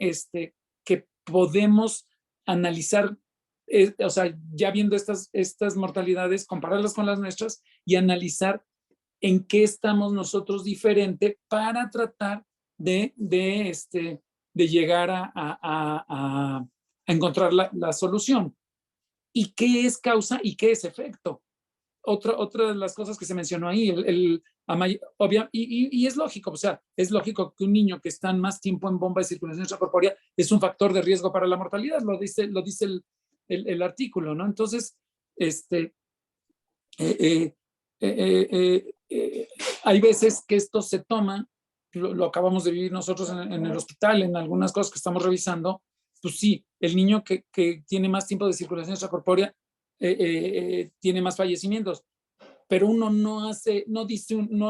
podemos analizar, o sea, ya viendo estas mortalidades, compararlas con las nuestras y analizar en qué estamos nosotros diferente para tratar de llegar a encontrar la solución. ¿Y qué es causa y qué es efecto? Otra de las cosas que se mencionó ahí, y es lógico, o sea, es lógico que un niño que está más tiempo en bomba de circulación extracorpórea es un factor de riesgo para la mortalidad, lo dice el artículo, ¿no? Entonces, hay veces que esto se toma, lo acabamos de vivir nosotros en el hospital, en algunas cosas que estamos revisando. Pues sí, el niño que tiene más tiempo de circulación extracorpórea tiene más fallecimientos, pero uno no amanece uno diciendo,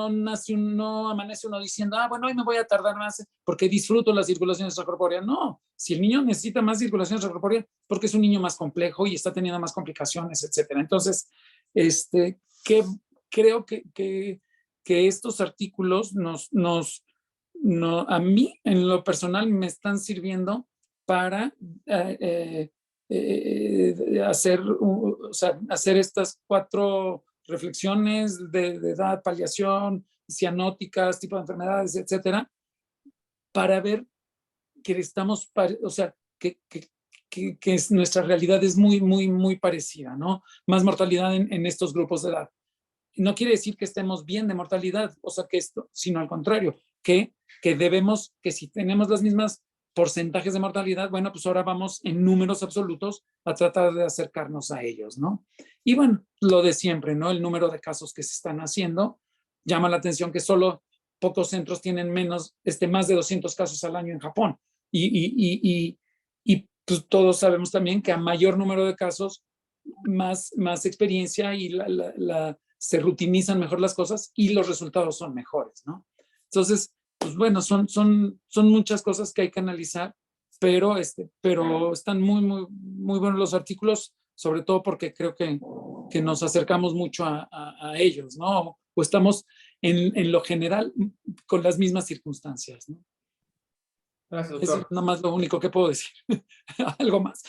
bueno, hoy me voy a tardar más porque disfruto la circulación extracorpórea. No, si el niño necesita más circulación extracorpórea, porque es un niño más complejo y está teniendo más complicaciones, etcétera. Entonces, creo que estos artículos a mí, en lo personal, me están sirviendo para hacer estas 4 reflexiones de edad, paliación, cianóticas, tipo de enfermedades, etcétera, para ver que estamos, o sea, que nuestra realidad es muy parecida, ¿no? Más mortalidad en estos grupos de edad. No quiere decir que estemos bien de mortalidad, o sea, sino al contrario, que si tenemos las mismas porcentajes de mortalidad, bueno, pues ahora vamos en números absolutos a tratar de acercarnos a ellos, ¿no? Y bueno, lo de siempre, ¿no? El número de casos que se están haciendo llama la atención, que solo pocos centros tienen más de 200 casos al año en Japón. Y pues todos sabemos también que a mayor número de casos, más experiencia y se rutinizan mejor las cosas y los resultados son mejores, ¿no? Entonces, pues bueno, son muchas cosas que hay que analizar, pero están muy buenos los artículos, sobre todo porque creo que nos acercamos mucho a ellos, ¿no? O estamos en lo general con las mismas circunstancias, ¿no? Gracias, Eso doctor. es nada más lo único que puedo decir. Algo más.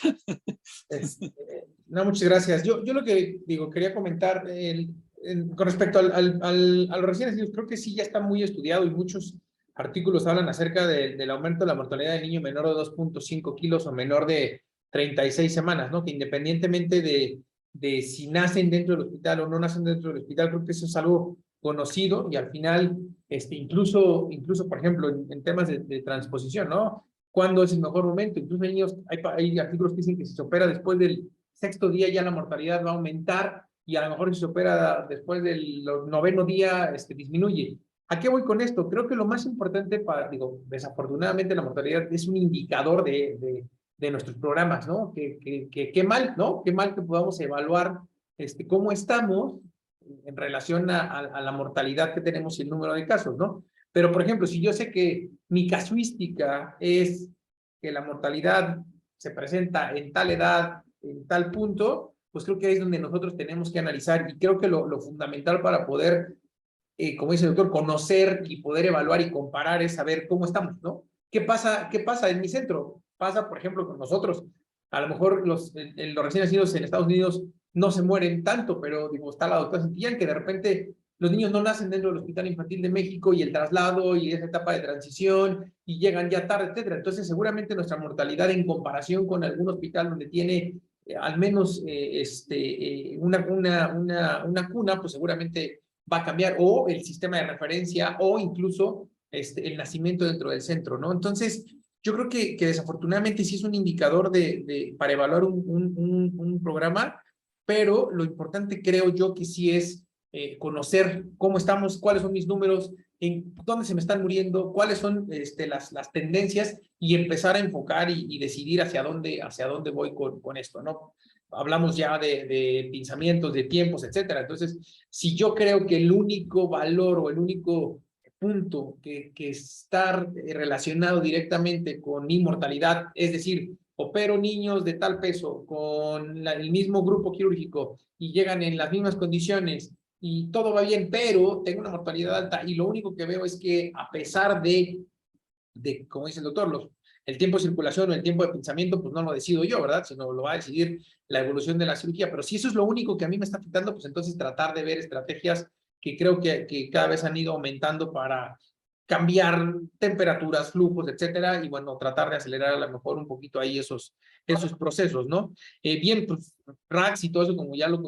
No, muchas gracias. Yo lo que digo, quería comentar con respecto a los recién nacidos, creo que sí ya está muy estudiado y muchos artículos hablan acerca del aumento de la mortalidad del niño menor de 2.5 kilos o menor de 36 semanas, ¿no? Que independientemente de si nacen dentro del hospital o no nacen dentro del hospital, creo que eso es algo conocido y al final, incluso por ejemplo, en temas de transposición, ¿no? ¿Cuándo es el mejor momento? Incluso hay artículos que dicen que si se opera después del sexto día ya la mortalidad va a aumentar y a lo mejor si se opera después del noveno día disminuye. ¿A qué voy con esto? Creo que lo más importante desafortunadamente la mortalidad es un indicador de nuestros programas, ¿no? Qué mal, ¿no? Qué mal que podamos evaluar cómo estamos en relación a la mortalidad que tenemos y el número de casos, ¿no? Pero, por ejemplo, si yo sé que mi casuística es que la mortalidad se presenta en tal edad, en tal punto, pues creo que ahí es donde nosotros tenemos que analizar y creo que lo fundamental para poder, como dice el doctor, conocer y poder evaluar y comparar es saber cómo estamos, ¿no? ¿Qué pasa en mi centro? Pasa, por ejemplo, con nosotros. A lo mejor los recién nacidos en Estados Unidos no se mueren tanto, pero digo, está la doctora Santillán, que de repente los niños no nacen dentro del Hospital Infantil de México y el traslado y esa etapa de transición y llegan ya tarde, etcétera. Entonces, seguramente nuestra mortalidad en comparación con algún hospital donde tiene al menos una cuna, pues seguramente va a cambiar, o el sistema de referencia, o incluso el nacimiento dentro del centro, ¿no? Entonces, yo creo que desafortunadamente sí es un indicador para evaluar un programa, pero lo importante creo yo que sí es conocer cómo estamos, cuáles son mis números, en dónde se me están muriendo, cuáles son las tendencias y empezar a enfocar y decidir hacia dónde voy con esto, ¿no? Hablamos ya de pensamientos, de tiempos, etcétera. Entonces, si yo creo que el único valor o el único punto que está relacionado directamente con mi mortalidad, es decir, opero niños de tal peso con el mismo grupo quirúrgico y llegan en las mismas condiciones y todo va bien, pero tengo una mortalidad alta y lo único que veo es que a pesar de como dice el doctor, el tiempo de circulación o el tiempo de pensamiento, pues no lo decido yo, ¿verdad? Sino lo va a decidir la evolución de la cirugía. Pero si eso es lo único que a mí me está afectando, pues entonces tratar de ver estrategias que creo que cada vez han ido aumentando para cambiar temperaturas, flujos, etcétera, y bueno, tratar de acelerar a lo mejor un poquito ahí esos procesos, ¿no? Bien, pues RACS y todo eso, como ya lo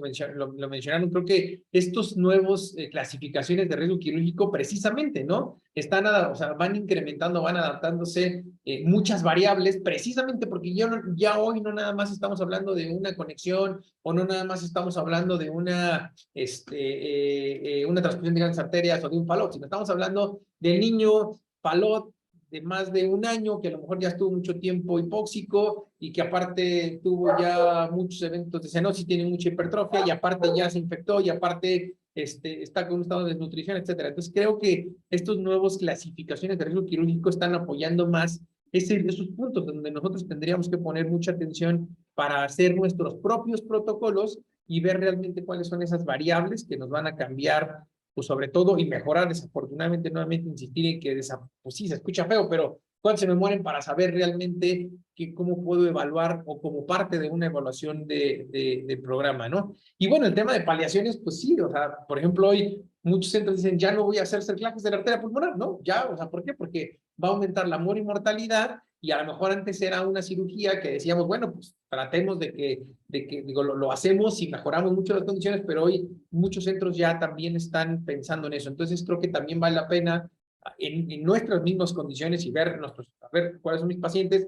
mencionaron, creo que estos nuevos clasificaciones de riesgo quirúrgico precisamente, ¿no? O sea, van incrementando, van adaptándose muchas variables, precisamente porque ya hoy no nada más estamos hablando de una conexión o no nada más estamos hablando de una transfusión de grandes arterias o de un falot, sino estamos hablando del niño falot de más de un año, que a lo mejor ya estuvo mucho tiempo hipóxico y que aparte tuvo ya muchos eventos de cianosis, tiene mucha hipertrofia y aparte ya se infectó y aparte está con un estado de desnutrición, etcétera. Entonces creo que estos nuevos clasificaciones de riesgo quirúrgico están apoyando más esos puntos donde nosotros tendríamos que poner mucha atención para hacer nuestros propios protocolos y ver realmente cuáles son esas variables que nos van a cambiar, pues sobre todo, y mejorar. Desafortunadamente, nuevamente insistir en que, pues sí, se escucha feo, pero cuántos se me mueren para saber realmente cómo puedo evaluar o como parte de una evaluación de programa, ¿no? Y bueno, el tema de paliaciones, pues sí, o sea, por ejemplo, hoy muchos centros dicen, ya no voy a hacer cerclajes de la arteria pulmonar, ¿no? Ya, o sea, ¿por qué? Porque va a aumentar la mortalidad y a lo mejor antes era una cirugía que decíamos, bueno, pues tratemos de que lo hacemos y mejoramos mucho las condiciones, pero hoy muchos centros ya también están pensando en eso. Entonces creo que también vale la pena en nuestras mismas condiciones y ver cuáles son mis pacientes,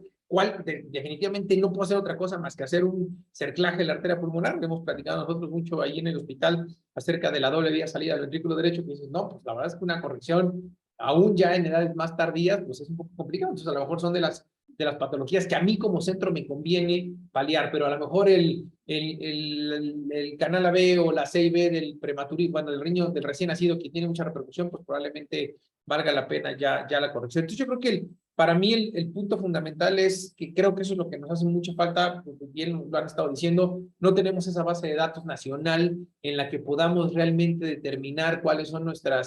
definitivamente no puedo hacer otra cosa más que hacer un cerclaje de la arteria pulmonar. Hemos platicado nosotros mucho ahí en el hospital acerca de la doble vía salida del ventrículo derecho, que dices, no, pues la verdad es que una corrección, aún ya en edades más tardías, pues es un poco complicado. Entonces a lo mejor son de las de las patologías que a mí como centro me conviene paliar, pero a lo mejor el canal AB o la CIB del prematuro, cuando el niño del recién nacido que tiene mucha repercusión, pues probablemente valga la pena ya la corrección. Entonces yo creo que para mí el punto fundamental es que creo que eso es lo que nos hace mucha falta, porque bien lo han estado diciendo, no tenemos esa base de datos nacional en la que podamos realmente determinar cuáles son nuestra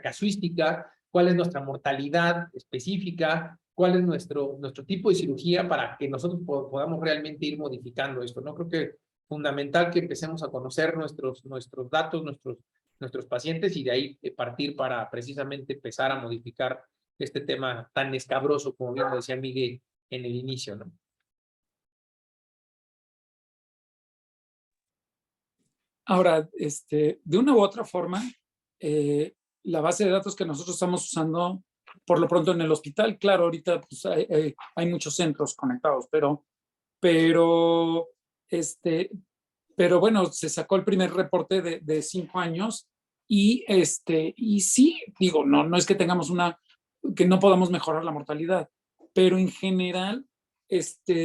casuística, cuál es nuestra mortalidad específica, cuál es nuestro tipo de cirugía para que nosotros podamos realmente ir modificando esto, ¿no? Creo que es fundamental que empecemos a conocer nuestros datos, nuestros pacientes y de ahí partir para precisamente empezar a modificar este tema tan escabroso, como bien lo decía Miguel en el inicio, ¿no? Ahora, de una u otra forma, la base de datos que nosotros estamos usando, por lo pronto en el hospital, claro, ahorita pues, hay muchos centros conectados, pero bueno, se sacó el primer reporte de 5 años y sí, digo, no es que tengamos que no podamos mejorar la mortalidad, pero en general,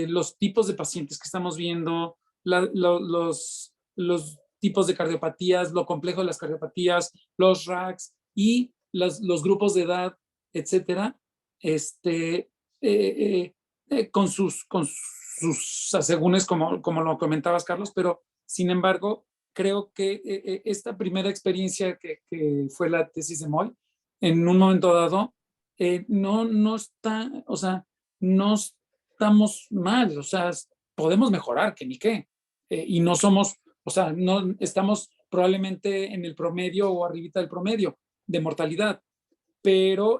los tipos de pacientes que estamos viendo, los tipos de cardiopatías, lo complejo de las cardiopatías, los RACs y los grupos de edad, etcétera, con sus asegúnes, como lo comentabas, Carlos, pero sin embargo, creo que esta primera experiencia que fue la tesis de Moy, en un momento dado, no está, o sea, no estamos mal, o sea, podemos mejorar, que ni qué, y no somos, o sea, no estamos probablemente en el promedio o arribita del promedio de mortalidad, pero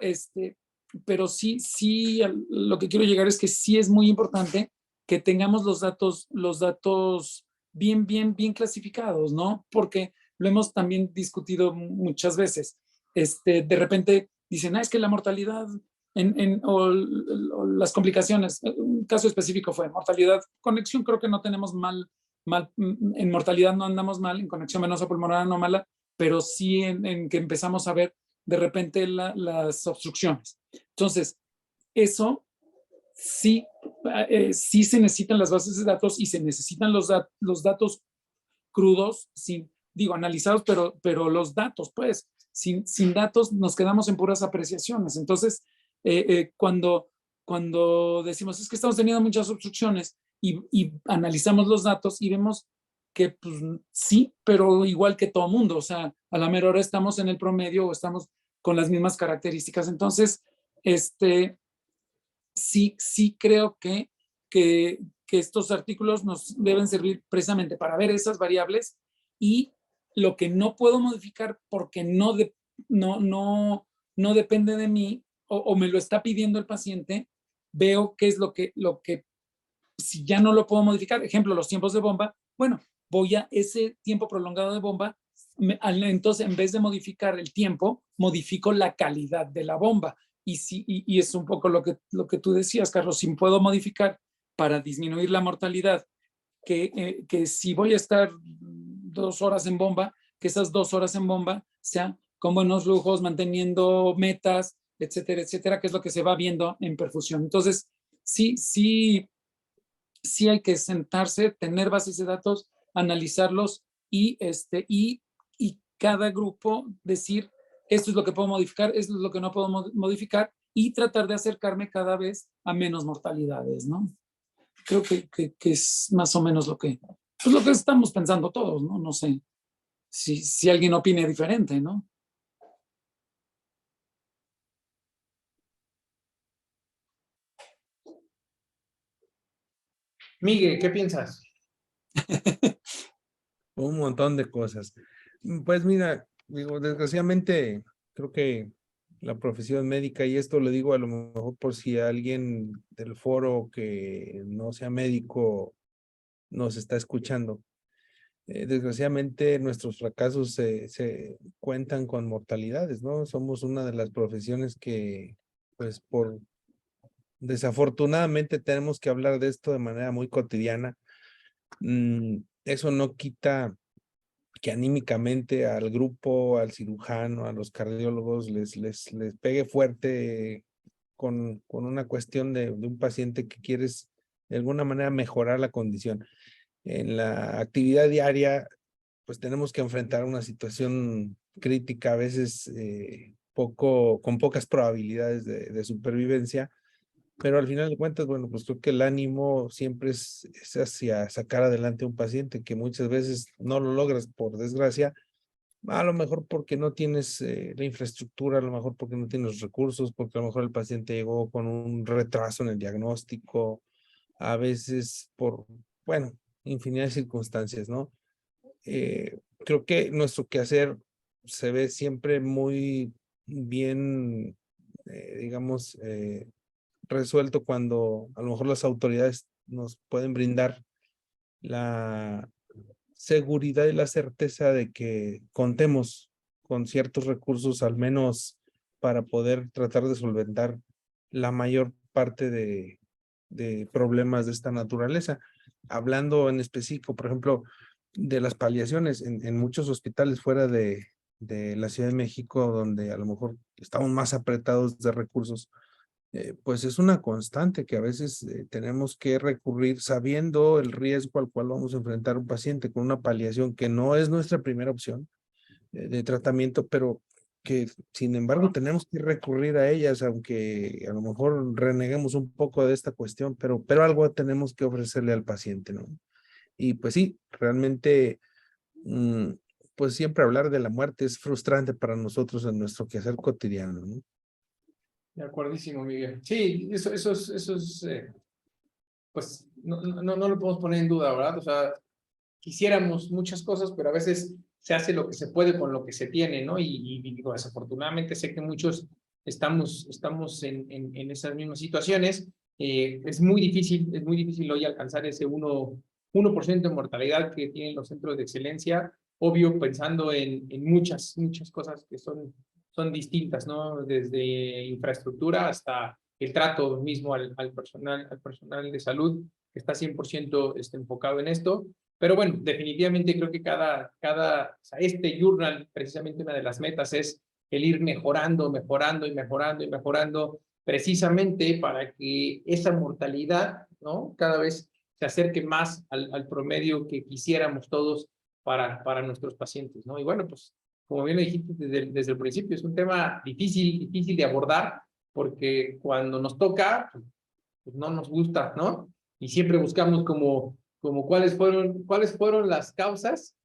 sí, lo que quiero llegar es que sí es muy importante que tengamos los datos bien clasificados, ¿no? Porque lo hemos también discutido muchas veces. De repente dicen, es que la mortalidad o las complicaciones, un caso específico fue mortalidad, conexión, creo que no tenemos mal, en mortalidad no andamos mal, en conexión venosa pulmonar no mala, pero sí en que empezamos a ver de repente las obstrucciones. Entonces, eso sí, sí se necesitan las bases de datos y se necesitan los datos crudos, analizados, pero los datos, pues, sin datos nos quedamos en puras apreciaciones. Entonces, cuando decimos, es que estamos teniendo muchas obstrucciones y analizamos los datos y vemos que pues sí, pero igual que todo mundo, o sea, a la mera hora estamos en el promedio o estamos con las mismas características. Entonces, sí creo que estos artículos nos deben servir precisamente para ver esas variables y lo que no puedo modificar porque no depende de mí o me lo está pidiendo el paciente, veo qué es lo que si ya no lo puedo modificar, ejemplo, los tiempos de bomba, bueno, voy a ese tiempo prolongado de bomba, entonces en vez de modificar el tiempo, modifico la calidad de la bomba. Y es un poco lo que tú decías, Carlos, si puedo modificar para disminuir la mortalidad, que si voy a estar 2 horas en bomba, que esas 2 horas en bomba sean con buenos lujos, manteniendo metas, etcétera, que es lo que se va viendo en perfusión. Entonces, sí hay que sentarse, tener bases de datos, analizarlos y cada grupo decir, esto es lo que puedo modificar, esto es lo que no puedo modificar y tratar de acercarme cada vez a menos mortalidades, ¿no? Creo que es más o menos lo que estamos pensando todos, ¿no? No sé si alguien opine diferente, ¿no? Miguel, ¿qué piensas? Un montón de cosas. Pues mira, digo, desgraciadamente creo que la profesión médica, y esto lo digo a lo mejor por si alguien del foro que no sea médico nos está escuchando. Desgraciadamente nuestros fracasos se cuentan con mortalidades, ¿no? Somos una de las profesiones que, pues desafortunadamente tenemos que hablar de esto de manera muy cotidiana. Eso no quita que anímicamente al grupo, al cirujano, a los cardiólogos les pegue fuerte con una cuestión de un paciente que quieres de alguna manera mejorar la condición. En la actividad diaria, pues tenemos que enfrentar una situación crítica, a veces con pocas probabilidades de supervivencia, pero al final de cuentas, bueno, pues creo que el ánimo siempre es hacia sacar adelante a un paciente que muchas veces no lo logras por desgracia, a lo mejor porque no tienes la infraestructura, a lo mejor porque no tienes recursos, porque a lo mejor el paciente llegó con un retraso en el diagnóstico, a veces por, bueno, infinidad de circunstancias, ¿no? Creo que nuestro quehacer se ve siempre muy bien, digamos, resuelto cuando a lo mejor las autoridades nos pueden brindar la seguridad y la certeza de que contemos con ciertos recursos, al menos para poder tratar de solventar la mayor parte de problemas de esta naturaleza. Hablando en específico, por ejemplo, de las paliaciones en muchos hospitales fuera de la Ciudad de México, donde a lo mejor estamos más apretados de recursos, pues es una constante que a veces tenemos que recurrir sabiendo el riesgo al cual vamos a enfrentar un paciente con una paliación que no es nuestra primera opción de tratamiento, pero que sin embargo tenemos que recurrir a ellas, aunque a lo mejor reneguemos un poco de esta cuestión, pero algo tenemos que ofrecerle al paciente, ¿no? Y pues sí, realmente, pues siempre hablar de la muerte es frustrante para nosotros en nuestro quehacer cotidiano, ¿no? De acuerdísimo, Miguel. Sí, eso es pues no lo podemos poner en duda, ¿verdad? O sea, quisiéramos muchas cosas, pero a veces se hace lo que se puede con lo que se tiene, ¿no? Y digo, desafortunadamente sé que muchos estamos en esas mismas situaciones. Es muy difícil hoy alcanzar ese 1% de mortalidad que tienen los centros de excelencia, obvio, pensando en muchas cosas que son distintas, ¿no? Desde infraestructura hasta el trato mismo al personal de salud, que está 100% enfocado en esto. Pero bueno, definitivamente creo que o sea, este journal, precisamente una de las metas es el ir mejorando, precisamente para que esa mortalidad, ¿no? Cada vez se acerque más al promedio que quisiéramos todos para nuestros pacientes, ¿no? Y bueno, pues como bien lo dijiste desde el principio, es un tema difícil de abordar, porque cuando nos toca, pues no nos gusta, ¿no? Y siempre buscamos como cuáles fueron las causas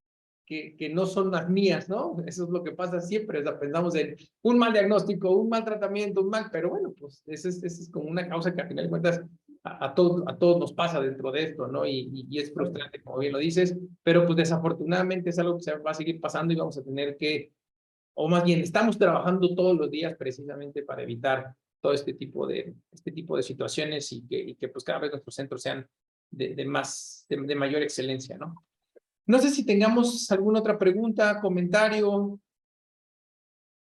que no son las mías, ¿no? Eso es lo que pasa siempre, o sea, pensamos en un mal diagnóstico, un mal tratamiento, pero bueno, pues esa es como una causa que al final de cuentas a todos nos pasa dentro de esto, ¿no? Y es frustrante, como bien lo dices, pero pues desafortunadamente es algo que se va a seguir pasando y vamos a tener que, o más bien estamos trabajando todos los días precisamente para evitar todo este tipo de situaciones y que pues cada vez nuestros centros sean de mayor excelencia, ¿no? No sé si tengamos alguna otra pregunta, comentario,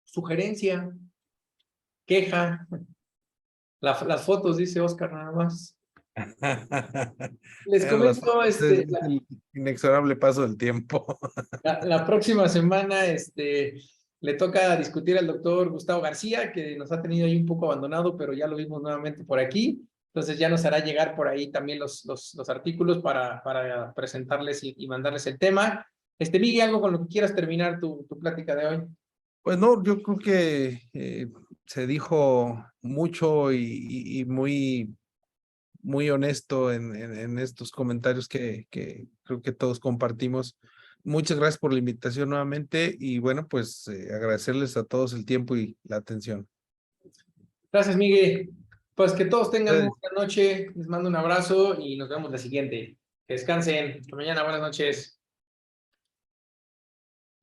sugerencia, queja. Las fotos, dice Oscar, nada más. Les comento, Es el inexorable paso del tiempo. la próxima semana, le toca discutir al doctor Gustavo García, que nos ha tenido ahí un poco abandonado, pero ya lo vimos nuevamente por aquí. Entonces ya nos hará llegar por ahí también los artículos para presentarles y mandarles el tema. Miguel, algo con lo que quieras terminar tu plática de hoy. Pues no, yo creo que se dijo mucho y muy honesto en estos comentarios que creo que todos compartimos. Muchas gracias por la invitación nuevamente y bueno, pues agradecerles a todos el tiempo y la atención. Gracias, Miguel. Pues que todos tengan una buena noche. Les mando un abrazo y nos vemos la siguiente. Que descansen. Hasta mañana. Buenas noches.